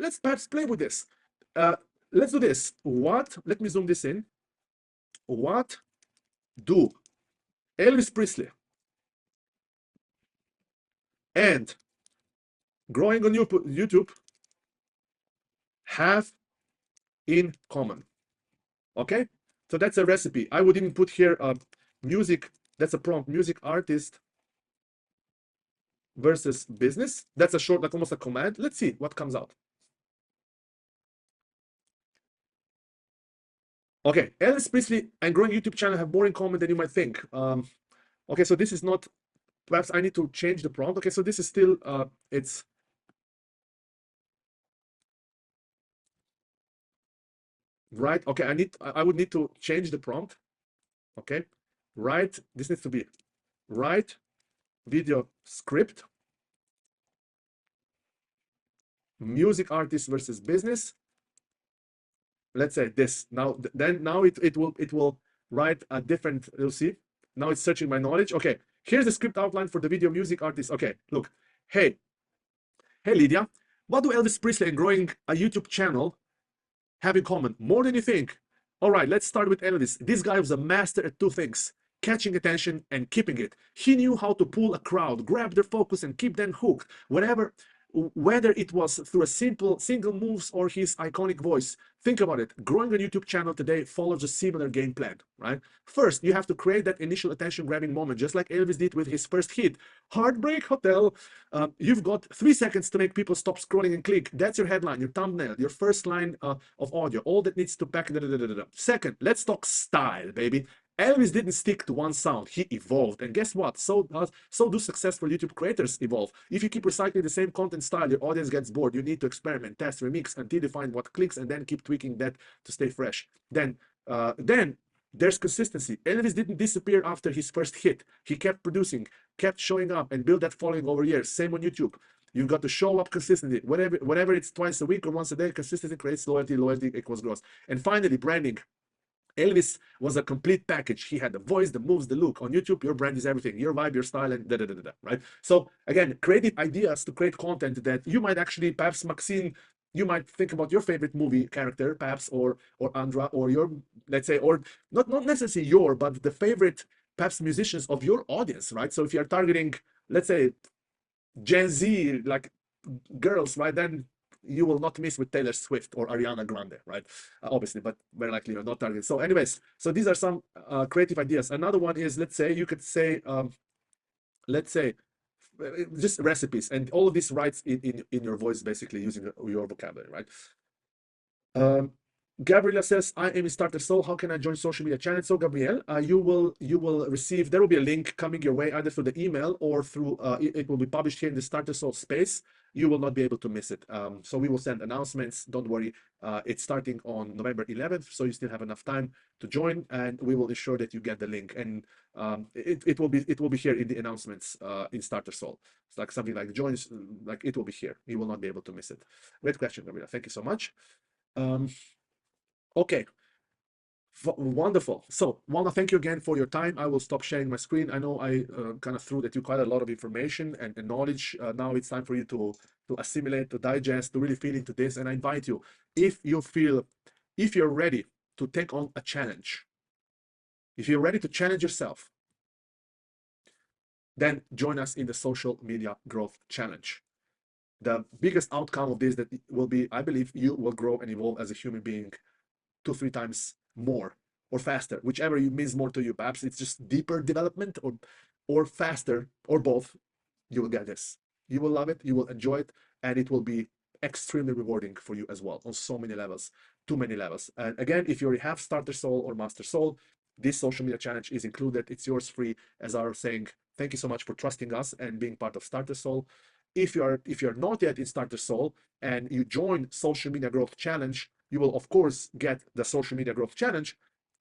Let's perhaps play with this. Let's do this. Let me zoom this in. What do Elvis Presley and growing on YouTube have in common? Okay, so that's a recipe. I would even put here music. That's a prompt: music artist versus business. That's a short, like almost a command. Let's see what comes out. Okay, Elvis Presley and growing YouTube channel have more in common than you might think. Okay, so this is not. Perhaps I need to change the prompt. Okay, so this is still it's. Right. Okay, I would need to change the prompt. Okay, right. This needs to be write video script, music artist versus business. Let's say this. Now it will write a different. You'll see. Now it's searching my knowledge. Okay, here's the script outline for the video music artist. Okay, look. Hey Lydia, what do Elvis Presley and growing a YouTube channel have in common? More than you think. All right, let's start with Elvis. This guy was a master at 2 things: catching attention and keeping it. He knew how to pull a crowd, grab their focus, and keep them hooked. Whether it was through a single moves or his iconic voice. Think about it. Growing a YouTube channel today follows a similar game plan, right? First, you have to create that initial attention-grabbing moment, just like Elvis did with his first hit, Heartbreak Hotel. You've got 3 seconds to make people stop scrolling and click. That's your headline, your thumbnail, your first line of audio, all that needs to pack. Second, let's talk style, baby. Elvis didn't stick to one sound, he evolved. And guess what? So do successful YouTube creators evolve. If you keep recycling the same content style, your audience gets bored. You need to experiment, test, remix until you find what clicks, and then keep tweaking that to stay fresh. Then there's consistency. Elvis didn't disappear after his first hit. He kept producing, kept showing up, and built that following over years. Same on YouTube. You've got to show up consistently. Whatever it's twice a week or once a day, consistency creates loyalty. Loyalty equals growth. And finally, branding. Elvis was a complete package. He had the voice, the moves, the look. On YouTube, your brand is everything. Your vibe, your style, and right? So again, creative ideas to create content that you might actually, perhaps Maxine, you might think about your favorite movie character, perhaps, or Andra, or your, let's say, or not necessarily your, but the favorite, perhaps, musicians of your audience, right? So if you're targeting, let's say, Gen Z, like girls, right, then you will not miss with Taylor Swift or Ariana Grande, right? Obviously, but very likely you're not targeted. So anyways, so these are some creative ideas. Another one is, let's say, you could say, let's say, just recipes, and all of this writes in your voice, basically using your vocabulary, right? Gabriela says, I am in Starter Soul. How can I join social media channel? So Gabrielle, you will receive, there will be a link coming your way either through the email or through, it will be published here in the Starter Soul space. You will not be able to miss it. So we will send announcements. Don't worry. It's starting on November 11th. So you still have enough time to join, and we will ensure that you get the link. And it will be here in the announcements in Starter Soul. It's like something like join, like it will be here. You will not be able to miss it. Great question, Gabriela. Thank you so much. Okay, wonderful. So, Walna, thank you again for your time. I will stop sharing my screen. I know I kind of threw at you quite a lot of information and knowledge. Now it's time for you to assimilate, to digest, to really feel into this. And I invite you, if you're ready to take on a challenge, if you're ready to challenge yourself, then join us in the Social Media Growth Challenge. The biggest outcome of this that will be, I believe, you will grow and evolve as a human being 2-3 times more or faster, whichever means more to you. Perhaps it's just deeper development or faster, or both. You will get this. You will love it, you will enjoy it, and it will be extremely rewarding for you as well on so many levels, too many levels. And again, if you already have Starter Soul or Master Soul, this social media challenge is included. It's yours free. As I was saying, thank you so much for trusting us and being part of Starter Soul. If you're not yet in Starter Soul and you join Social Media Growth Challenge, you will of course get the Social Media Growth Challenge,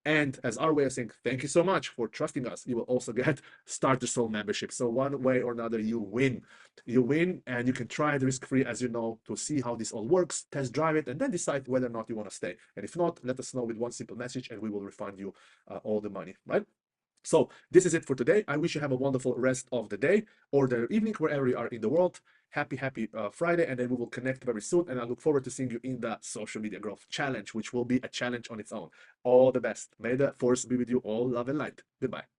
And as our way of saying thank you so much for trusting us, you will also get Start the Soul membership. So one way or another, you win. You win, and you can try it risk-free, as you know, to see how this all works, test drive it, and then decide whether or not you want to stay. And if not, let us know with one simple message, and we will refund you all the money, right? So this is it for today. I wish you have a wonderful rest of the day or the evening, wherever you are in the world. Happy Friday, and then we will connect very soon. And I look forward to seeing you in the Social Media Growth Challenge, which will be a challenge on its own. All the best. May the force be with you all. Love and light. Goodbye.